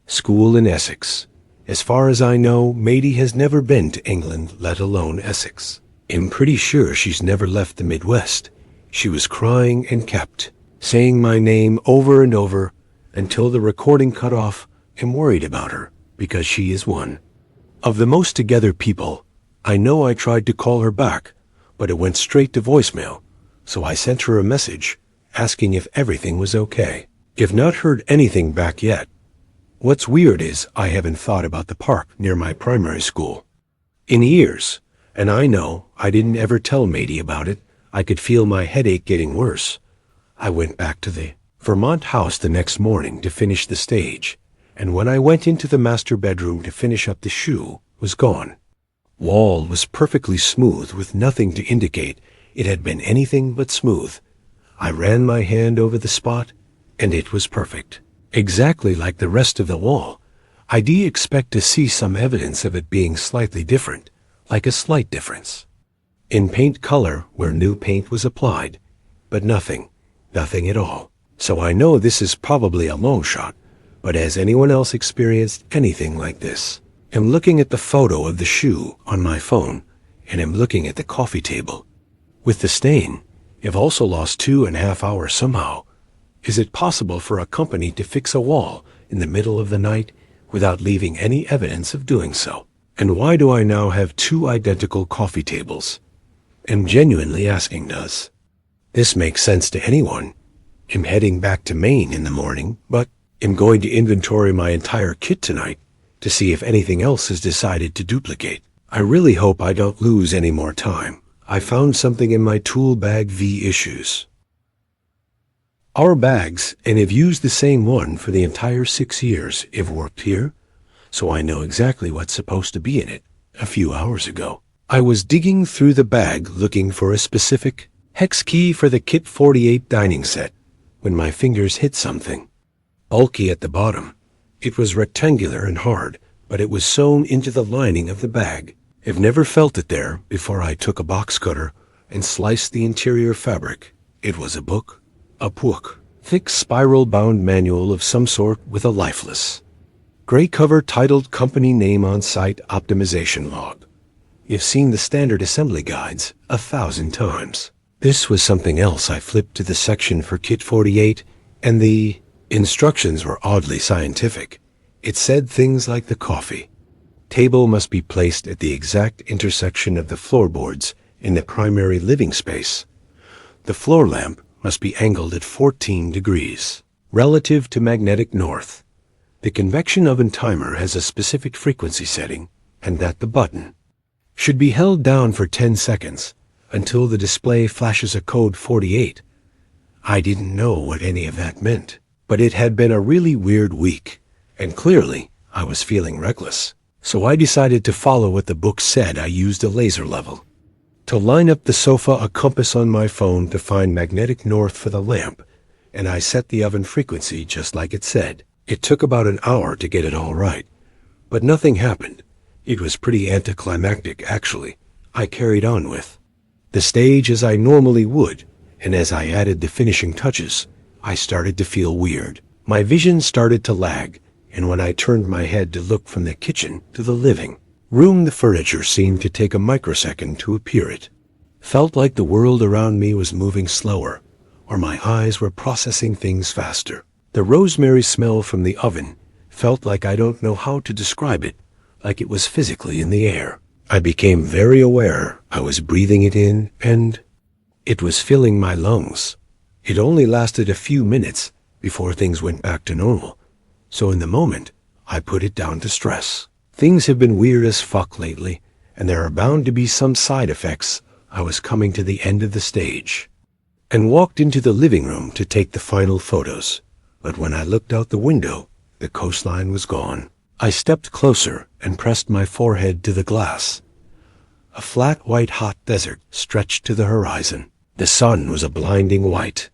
school in Essex. As far as I know, Matey has never been to England, let alone Essex. I'm pretty sure she's never left the Midwest. She was crying and kept saying my name over and over until the recording cut off. I'm worried about her because she is one of the most together people. I know I tried to call her back, but it went straight to voicemail, so I sent her a message asking if everything was okay. I've not heard anything back yet. What's weird is I haven't thought about the park near my primary school in years, and I know I didn't ever tell Matey about it. I could feel my headache getting worse. I went back to the Vermont house the next morning to finish the stage, and when I went into the master bedroom to finish up the shoe, it was gone. Wall was perfectly smooth with nothing to indicate it had been anything but smooth. I ran my hand over the spot, and it was perfect. Exactly like the rest of the wall. I'd expect to see some evidence of it being slightly different, like a slight difference in paint color where new paint was applied, but nothing at all. So I know this is probably a long shot, but has anyone else experienced anything like this? I'm looking at the photo of the shoe on my phone, and I'm looking at the coffee table with the stain. I've also lost 2.5 hours somehow. Is it possible for a company to fix a wall in the middle of the night without leaving any evidence of doing so? And why do I now have 2 identical coffee tables? I'm genuinely asking, does this make sense to anyone? I'm heading back to Maine in the morning, but I'm going to inventory my entire kit tonight to see if anything else is decided to duplicate. I really hope I don't lose any more time. I found something in my tool bag v issues. Our bags, and have used the same one for the entire 6 years I've worked here, so I know exactly what's supposed to be in it. A few hours ago, I was digging through the bag looking for a specific hex key for the Kit 48 dining set when my fingers hit something bulky at the bottom. It was rectangular and hard, but it was sewn into the lining of the bag. I've never felt it there before. I took a box cutter and sliced the interior fabric. It was a book. A book, thick spiral-bound manual of some sort with a lifeless gray cover titled Company Name on Site Optimization Log. You've seen the standard assembly guides 1,000 times. This was something else. I flipped to the section for Kit 48, and the instructions were oddly scientific. It said things like the coffee table must be placed at the exact intersection of the floorboards in the primary living space. The floor lamp must be angled at 14 degrees, relative to magnetic north. The convection oven timer has a specific frequency setting, and that the button should be held down for 10 seconds until the display flashes a code 48. I didn't know what any of that meant, but it had been a really weird week, and clearly I was feeling reckless. So I decided to follow what the book said. I used a laser level to line up the sofa, a compass on my phone to find magnetic north for the lamp, and I set the oven frequency just like it said. It took about an hour to get it all right, but nothing happened. It was pretty anticlimactic, actually. I carried on with the stage as I normally would, and as I added the finishing touches, I started to feel weird. My vision started to lag, and when I turned my head to look from the kitchen to the living room, the furniture seemed to take a microsecond to appear. It felt like the world around me was moving slower, or my eyes were processing things faster. The rosemary smell from the oven felt like, I don't know how to describe it, like it was physically in the air. I became very aware I was breathing it in, and it was filling my lungs. It only lasted a few minutes before things went back to normal. So in the moment, I put it down to stress. Things have been weird as fuck lately, and there are bound to be some side effects. I was coming to the end of the stage and walked into the living room to take the final photos. But when I looked out the window, the coastline was gone. I stepped closer and pressed my forehead to the glass. A flat white hot desert stretched to the horizon. The sun was a blinding white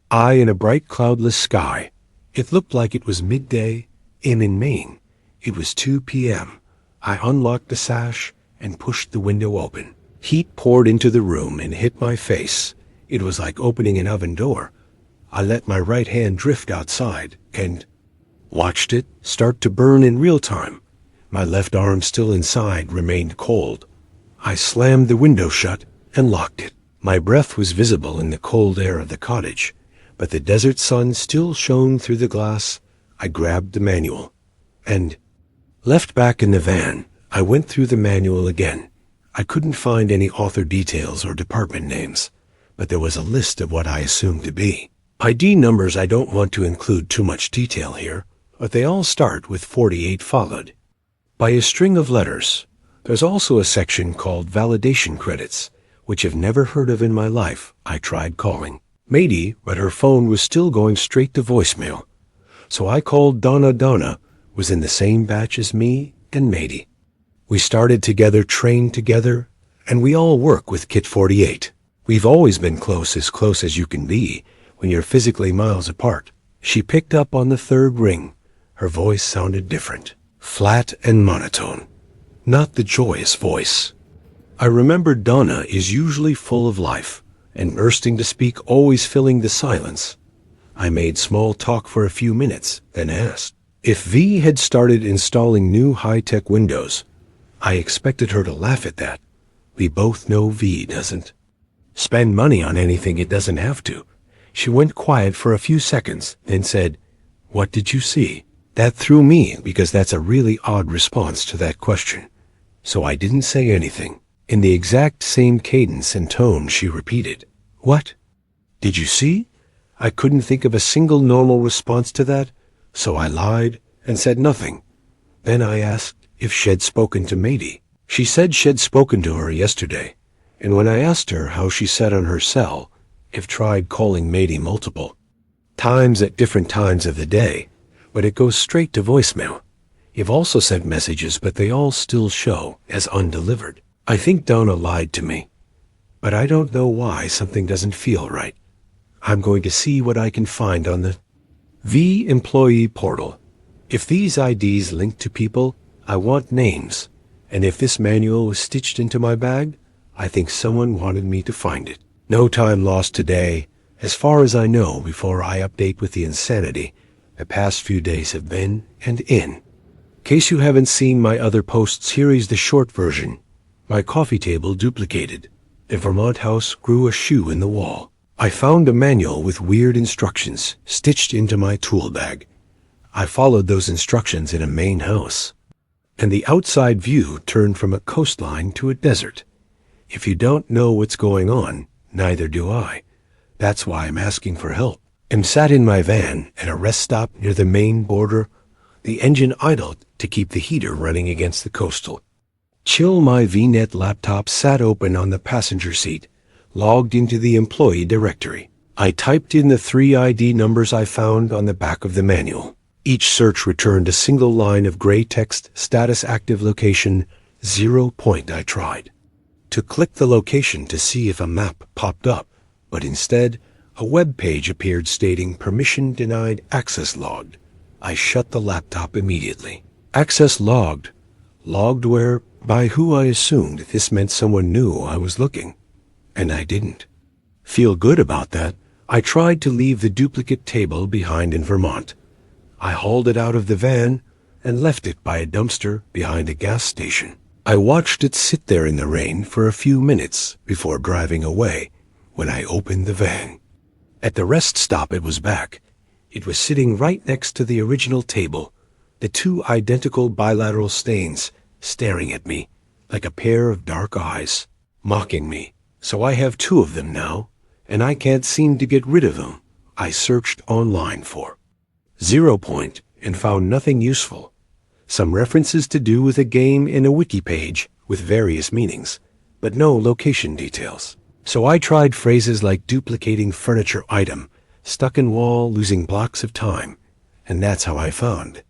eye in a bright cloudless sky. It looked like it was midday in Maine. It was 2 p.m. I unlocked the sash and pushed the window open. Heat poured into the room and hit my face. It was like opening an oven door. I let my right hand drift outside and watched it start to burn in real time. My left arm, still inside, remained cold. I slammed the window shut and locked it. My breath was visible in the cold air of the cottage, but the desert sun still shone through the glass. I grabbed the manual and left back in the van. I went through the manual again. I couldn't find any author details or department names, but there was a list of what I assumed to be ID numbers. I don't want to include too much detail here, but they all start with 48 followed by a string of letters. There's also a section called validation credits, which I've never heard of in my life. I tried calling Mady, but her phone was still going straight to voicemail. So I called Donna. Donna was in the same batch as me and Mady. We started together, trained together, and we all work with Kit 48. We've always been close as you can be when you're physically miles apart. She picked up on the third ring. Her voice sounded different, flat and monotone, not the joyous voice I remembered. Donna is usually full of life and bursting to speak, always filling the silence. I made small talk for a few minutes, then asked if V had started installing new high-tech windows. I expected her to laugh at that. We both know V doesn't spend money on anything it doesn't have to. She went quiet for a few seconds, then said, "What did you see?" That threw me, because that's a really odd response to that question. So I didn't say anything. In the exact same cadence and tone, she repeated, "What did you see?" I couldn't think of a single normal response to that, so I lied and said nothing. Then I asked if she'd spoken to Mady. She said she'd spoken to her yesterday, and when I asked her how she sat on her cell, if tried calling Mady multiple times at different times of the day, but it goes straight to voicemail. You've also sent messages, but they all still show as undelivered. I think Donna lied to me, but I don't know why. Something doesn't feel right. I'm going to see what I can find on the V employee portal. If these IDs link to people, I want names, and if this manual was stitched into my bag, I think someone wanted me to find it. No time lost today. As far as I know, before I update with the insanity the past few days have been, and in case you haven't seen my other posts, here is the short version. My coffee table duplicated. The Vermont house grew a shoe in the wall. I found a manual with weird instructions stitched into my tool bag. I followed those instructions in a main house, and the outside view turned from a coastline to a desert. If you don't know what's going on, neither do I. That's why I'm asking for help. I'm sat in my van at a rest stop near the main border, the engine idled to keep the heater running against the coastal. Chill, my VNet laptop sat open on the passenger seat, logged into the employee directory. I typed in the 3 ID numbers I found on the back of the manual. Each search returned a single line of gray text, status active location, 0. I tried to click the location to see if a map popped up, but instead, a web page appeared stating permission denied, access logged. I shut the laptop immediately. Access logged. Logged where? By who? I assumed this meant someone knew I was looking, and I didn't feel good about that. I tried to leave the duplicate table behind in Vermont. I hauled it out of the van and left it by a dumpster behind a gas station. I watched it sit there in the rain for a few minutes before driving away when I opened the van. At the rest stop it was back. It was sitting right next to the original table, the 2 identical bilateral stains staring at me like a pair of dark eyes, mocking me. So I have 2 of them now, and I can't seem to get rid of them. I searched online for 0. And found nothing useful. Some references to do with a game in a wiki page with various meanings, but no location details. So I tried phrases like duplicating furniture item, stuck in wall, losing blocks of time, and that's how I found.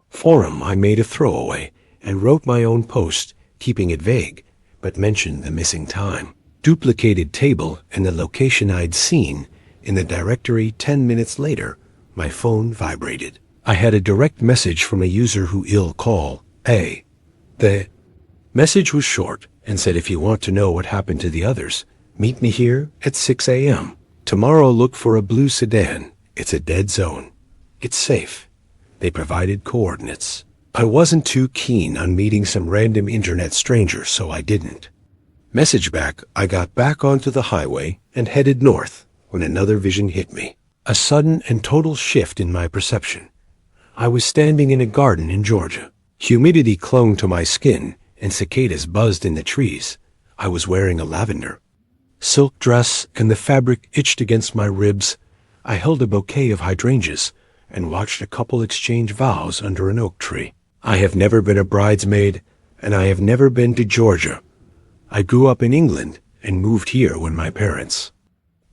Forum, I made a throwaway and wrote my own post, keeping it vague, but mentioned the missing time. Duplicated table and the location I'd seen in the directory. 10 minutes later, my phone vibrated. I had a direct message from a user who ill call. The message was short and said, if you want to know what happened to the others, meet me here at 6 a.m. Tomorrow. Look for a blue sedan. It's a dead zone. It's safe. They provided coordinates. I wasn't too keen on meeting some random internet stranger, so I didn't message back. I got back onto the highway and headed north when another vision hit me. A sudden and total shift in my perception. I was standing in a garden in Georgia. Humidity clung to my skin and cicadas buzzed in the trees. I was wearing a lavender silk dress and the fabric itched against my ribs. I held a bouquet of hydrangeas and watched a couple exchange vows under an oak tree. I have never been a bridesmaid, and I have never been to Georgia. I grew up in England and moved here when my parents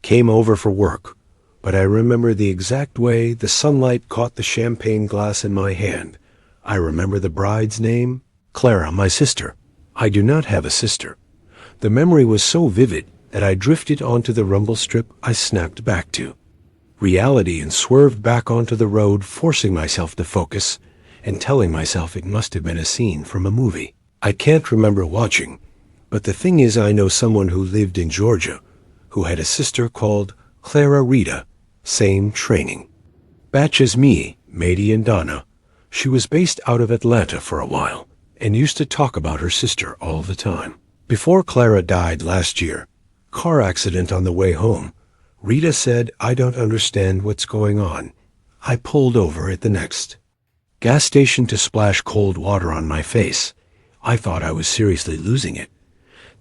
came over for work. But I remember the exact way the sunlight caught the champagne glass in my hand. I remember the bride's name, Clara, my sister. I do not have a sister. The memory was so vivid that I drifted onto the rumble strip I snapped back to reality and swerved back onto the road, forcing myself to focus and telling myself it must have been a scene from a movie. I can't remember watching, but the thing is, I know someone who lived in Georgia who had a sister called Clara Rita. Same training. Batch as me, Mady and Donna. She was based out of Atlanta for a while and used to talk about her sister all the time. Before Clara died last year, car accident on the way home, Rita said, I don't understand what's going on. I pulled over at the next gas station to splash cold water on my face. I thought I was seriously losing it.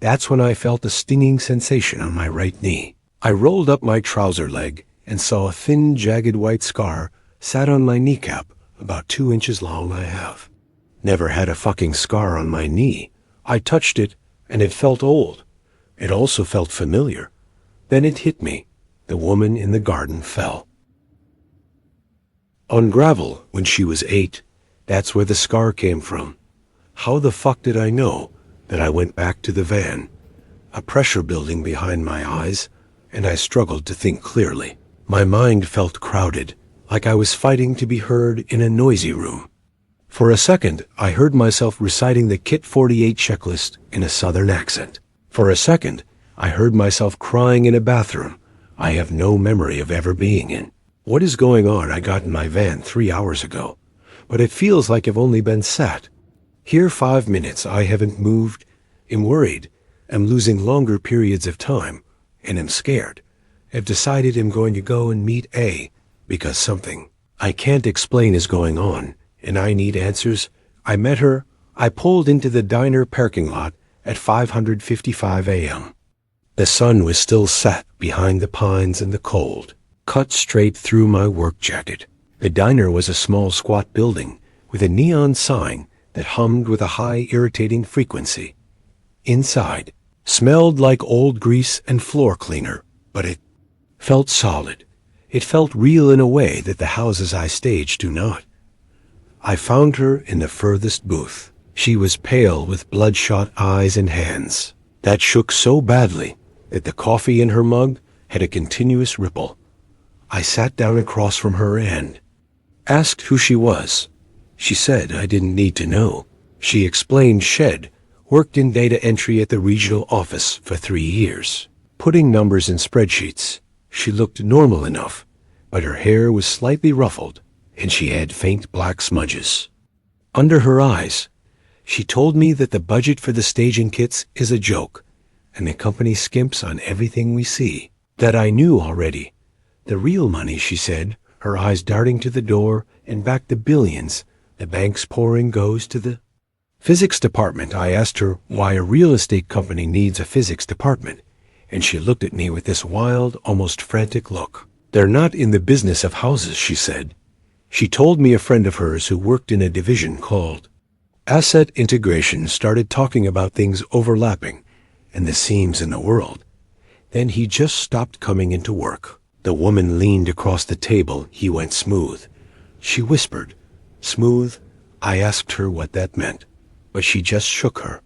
That's when I felt a stinging sensation on my right knee. I rolled up my trouser leg and saw a thin, jagged white scar sat on my kneecap, about 2 inches long. I have never had a fucking scar on my knee. I touched it, and it felt old. It also felt familiar. Then it hit me. The woman in the garden fell on gravel when she was 8. That's where the scar came from. How the fuck did I know that? I went back to the van, a pressure building behind my eyes, and I struggled to think clearly. My mind felt crowded, like I was fighting to be heard in a noisy room. For a second, I heard myself reciting the Kit 48 checklist in a southern accent. For a second, I heard myself crying in a bathroom I have no memory of ever being in. What is going on? I got in my van 3 hours ago, but it feels like I've only been sat here 5 minutes. I haven't moved, am worried, am losing longer periods of time, and am scared. Have decided I'm going to go and meet A because something. I can't explain is going on, and I need answers. I met her. I pulled into the diner parking lot at 5:55 a.m. The sun was still set behind the pines in the cold, cut straight through my work jacket. The diner was a small, squat building with a neon sign that hummed with a high, irritating frequency. Inside, smelled like old grease and floor cleaner, but it felt solid. It felt real in a way that the houses I staged do not. I found her in the furthest booth. She was pale with bloodshot eyes and hands that shook so badly that the coffee in her mug had a continuous ripple. I sat down across from her and asked who she was. She said I didn't need to know. She explained she'd worked in data entry at the regional office for 3 years, putting numbers in spreadsheets. She looked normal enough, but her hair was slightly ruffled, and she had faint black smudges under her eyes. She told me that the budget for the staging kits is a joke, and the company skimps on everything we see. That I knew already. The real money, she said, her eyes darting to the door and back to billions the bank's pouring, goes to the physics department. I asked her why a real estate company needs a physics department, and she looked at me with this wild, almost frantic look. They're not in the business of houses, she said. She told me a friend of hers who worked in a division called Asset Integration started talking about things overlapping and the seams in the world. Then he just stopped coming into work. The woman leaned across the table. He went smooth. She whispered, "Smooth?" I asked her what that meant, but she just shook her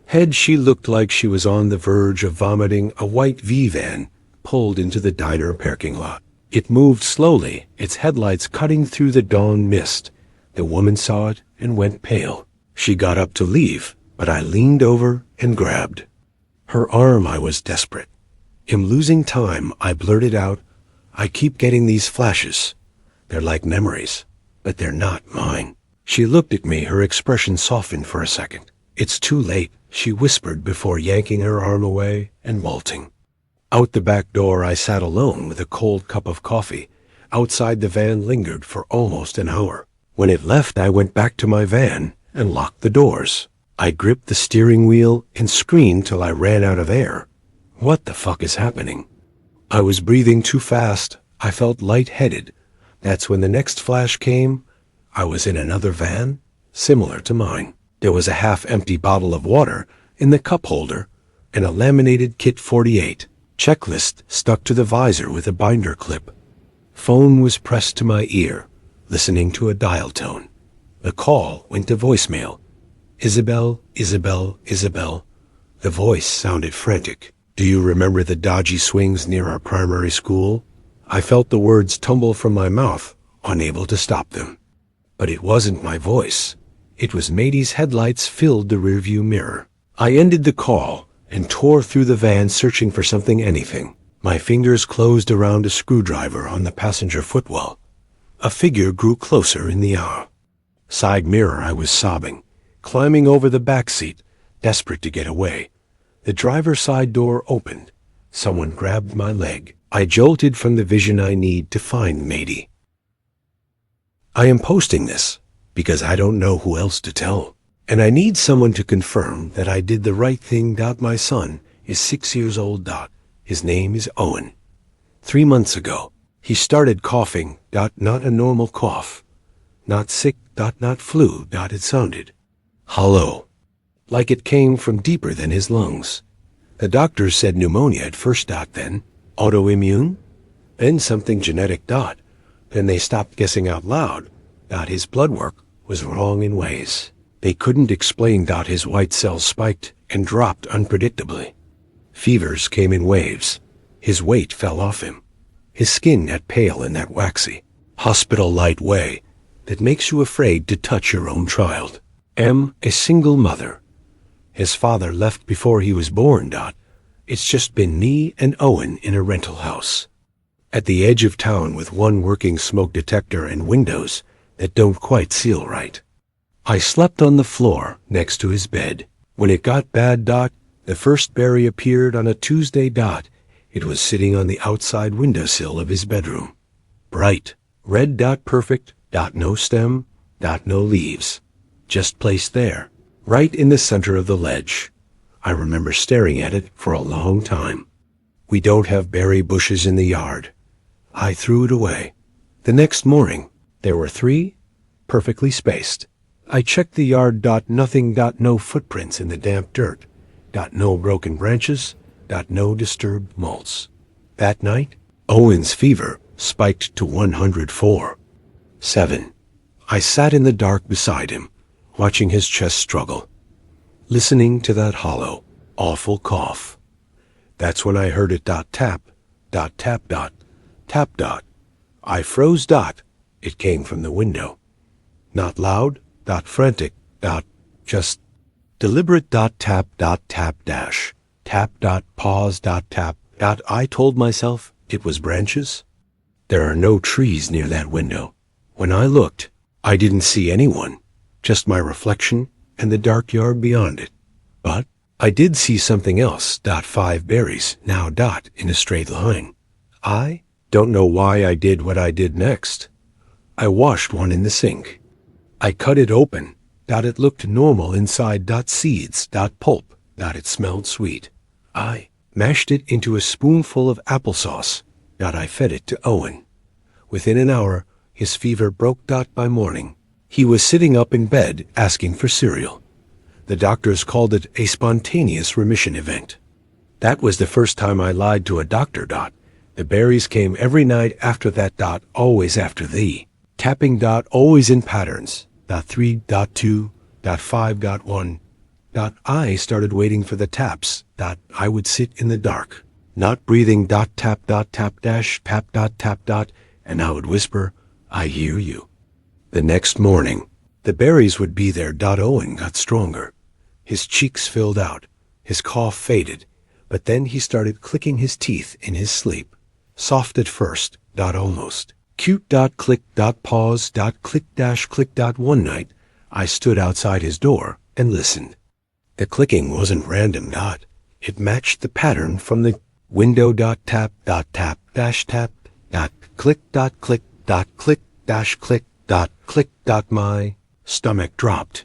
head. She looked like she was on the verge of vomiting. A white V-van pulled into the diner parking lot. It moved slowly, its headlights cutting through the dawn mist. The woman saw it and went pale. She got up to leave, but I leaned over and grabbed her arm. I was desperate. In losing time, I blurted out, "I keep getting these flashes. They're like memories, but they're not mine." She looked at me, her expression softened for a second. "It's too late," she whispered before yanking her arm away and bolting. Out the back door, I sat alone with a cold cup of coffee. Outside, the van lingered for almost an hour. When it left, I went back to my van and locked the doors. I gripped the steering wheel and screamed till I ran out of air. What the fuck is happening? I was breathing too fast. I felt lightheaded. That's when the next flash came. I was in another van, similar to mine. There was a half-empty bottle of water in the cup holder and a laminated Kit 48 checklist stuck to the visor with a binder clip. Phone was pressed to my ear, listening to a dial tone. The call went to voicemail. "Isabel, Isabel, Isabel." The voice sounded frantic. "Do you remember the dodgy swings near our primary school?" I felt the words tumble from my mouth, unable to stop them. But it wasn't my voice. It was Matey's headlights filled the rearview mirror. I ended the call and tore through the van searching for something, anything. My fingers closed around a screwdriver on the passenger footwell. A figure grew closer in the hour. Side mirror, I was sobbing, climbing over the back seat, desperate to get away. The driver's side door opened. Someone grabbed my leg. I jolted from the vision. I need to find Matey. I am posting this because I don't know who else to tell. And I need someone to confirm that I did the right thing. My son is 6 years old. His name is Owen. 3 months ago, he started coughing. Not a normal cough. Not sick. Not flu. It sounded hollow, like it came from deeper than his lungs. The doctors said pneumonia at first. Then autoimmune. Then something genetic. Then they stopped guessing out loud. His blood work was wrong in ways they couldn't explain. His white cells spiked and dropped unpredictably. Fevers came in waves. His weight fell off him. His skin got pale in that waxy, hospital-light way that makes you afraid to touch your own child. A single mother. His father left before he was born. It's just been me and Owen in a rental house at the edge of town with one working smoke detector and windows that don't quite seal right. I slept on the floor next to his bed. When it got bad. The first berry appeared on a Tuesday. It was sitting on the outside windowsill of his bedroom. Bright, Red dot perfect, dot no stem, dot no leaves. Just placed there, right in the center of the ledge. I remember staring at it for a long time. We don't have berry bushes in the yard. I threw it away. The next morning, there were 3, perfectly spaced. I checked the yard. Nothing. No footprints in the damp dirt. No broken branches. No disturbed molds. That night, Owen's fever spiked to 104.7. I sat in the dark beside him, watching his chest struggle, listening to that hollow, awful cough. That's when I heard it. Tap, tap, tap. I froze. It came from the window. Not loud, frantic, just deliberate. Tap, dash, tap, pause, tap. I told myself it was branches. There are no trees near that window. When I looked, I didn't see anyone, just my reflection and the dark yard beyond it. But I did see something else. 5 berries, now in a straight line. I don't know why I did what I did next. I washed one in the sink. I cut it open. It looked normal inside. Seeds. Pulp. It smelled sweet. I mashed it into a spoonful of applesauce. I fed it to Owen. Within an hour, his fever broke. By morning, he was sitting up in bed asking for cereal. The doctors called it a spontaneous remission event. That was the first time I lied to a doctor. The berries came every night after that. Always after the tapping. Always in patterns. 3, 2, 5, 1. I started waiting for the taps. I would sit in the dark, not breathing. Tap, dash, tap, tap, and I would whisper, I hear you. The next morning, the berries would be there. Owen got stronger. His cheeks filled out. His cough faded. But then he started clicking his teeth in his sleep. Soft at first. Almost. Cute. Click. Pause. Click. Click. One night, I stood outside his door and listened. The clicking wasn't random. It matched the pattern from the window. Tap. Dash tap. Click. Click. Click. Click. Click. My stomach dropped.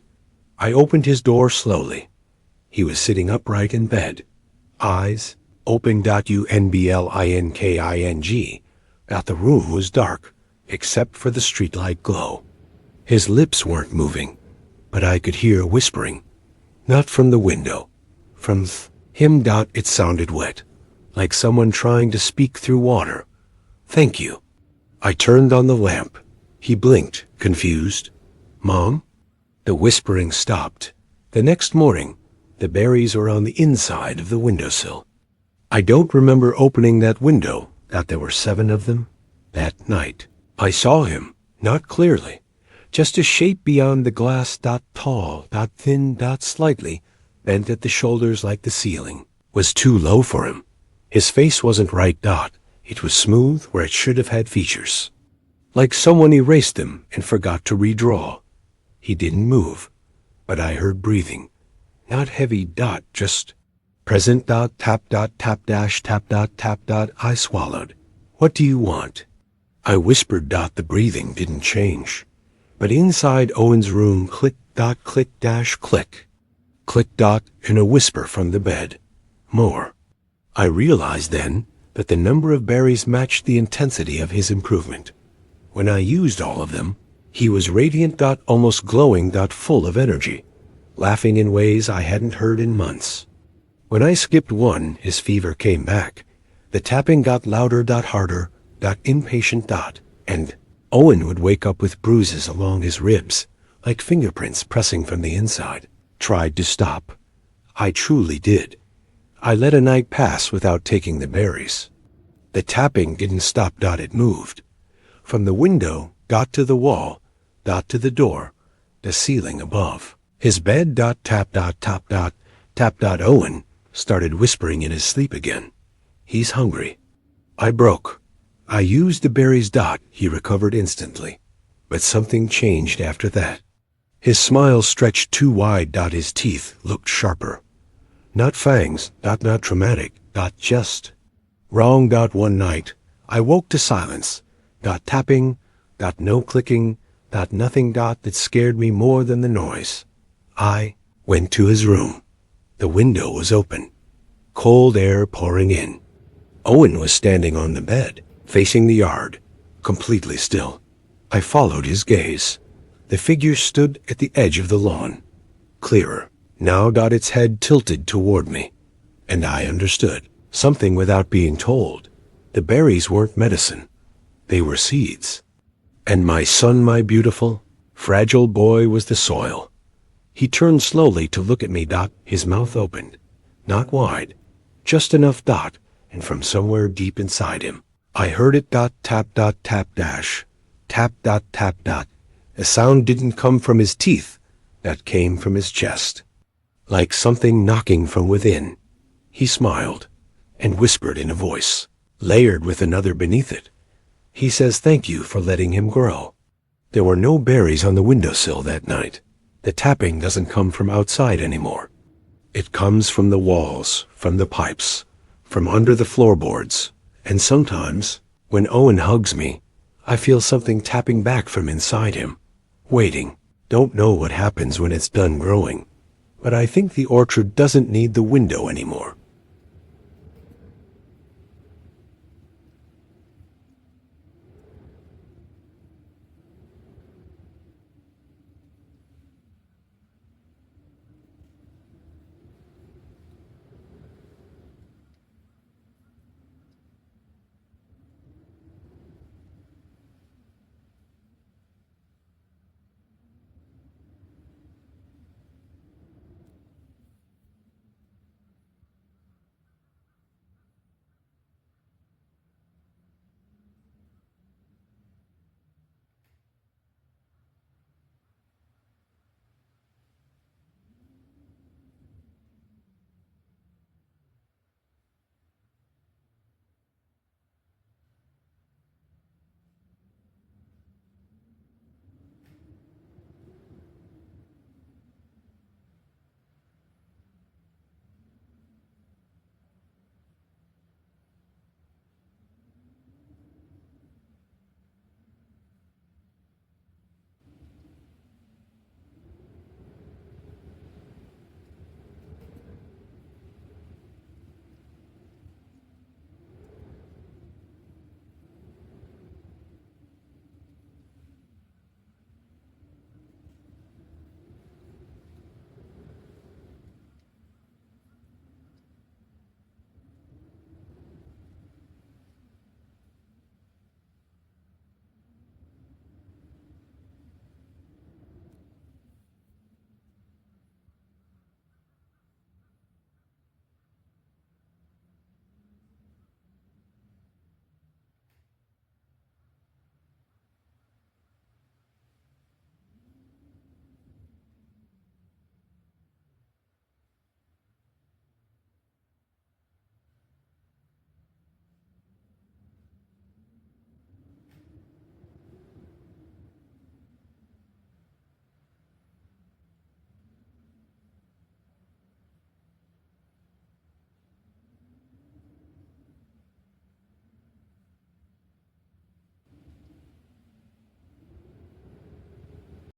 I opened his door slowly. He was sitting upright in bed, eyes open. Unblinking. The room was dark, except for the streetlight glow. His lips weren't moving, but I could hear whispering, not from the window, from him. It sounded wet, like someone trying to speak through water. Thank you. I turned on the lamp. He blinked, confused. Mom? The whispering stopped. The next morning, the berries were on the inside of the windowsill. I don't remember opening that window. There were 7 of them. That night, I saw him, not clearly, just a shape beyond the glass. Tall, thin, slightly bent at the shoulders like the ceiling was too low for him. His face wasn't right. It was smooth where it should have had features, like someone erased them and forgot to redraw. He didn't move, but I heard breathing. Not heavy. Just present. Tap. Tap. Dash. Tap. Tap. I swallowed. What do you want? I whispered. The breathing didn't change. But inside Owen's room, click. Click. Dash. Click. Click. In a whisper from the bed. More. I realized then that the number of berries matched the intensity of his improvement. When I used all of them, he was radiant. Almost glowing. Full of energy, laughing in ways I hadn't heard in months. When I skipped one, his fever came back. The tapping got louder. Harder. Impatient. And Owen would wake up with bruises along his ribs, like fingerprints pressing from the inside. Tried to stop. I truly did. I let a night pass without taking the berries. The tapping didn't stop. It moved. From the window, to the wall, to the door, the ceiling above. His bed. Tap. Tap. Owen started whispering in his sleep again. He's hungry. I broke. I used the berries. He recovered instantly. But something changed after that. His smile stretched too wide. His teeth looked sharper. Not fangs. Not traumatic. Just wrong. One night, I woke to silence. Tapping. No clicking, nothing, that scared me more than the noise. I went to his room. The window was open, cold air pouring in. Owen was standing on the bed, facing the yard, completely still. I followed his gaze. The figure stood at the edge of the lawn, clearer, now, its head tilted toward me. And I understood something without being told. The berries weren't medicine. They were seeds. And my son, my beautiful, fragile boy, was the soil. He turned slowly to look at me, his mouth opened, not wide, just enough, and from somewhere deep inside him, I heard it, tap, tap, dash, tap, tap. A sound didn't come from his teeth, that came from his chest, like something knocking from within. He smiled and whispered in a voice, layered with another beneath it. He says, "Thank you for letting him grow." There were no berries on the windowsill that night. The tapping doesn't come from outside anymore. It comes from the walls, from the pipes, from under the floorboards. And sometimes, when Owen hugs me, I feel something tapping back from inside him, waiting. Don't know what happens when it's done growing, but I think the orchard doesn't need the window anymore.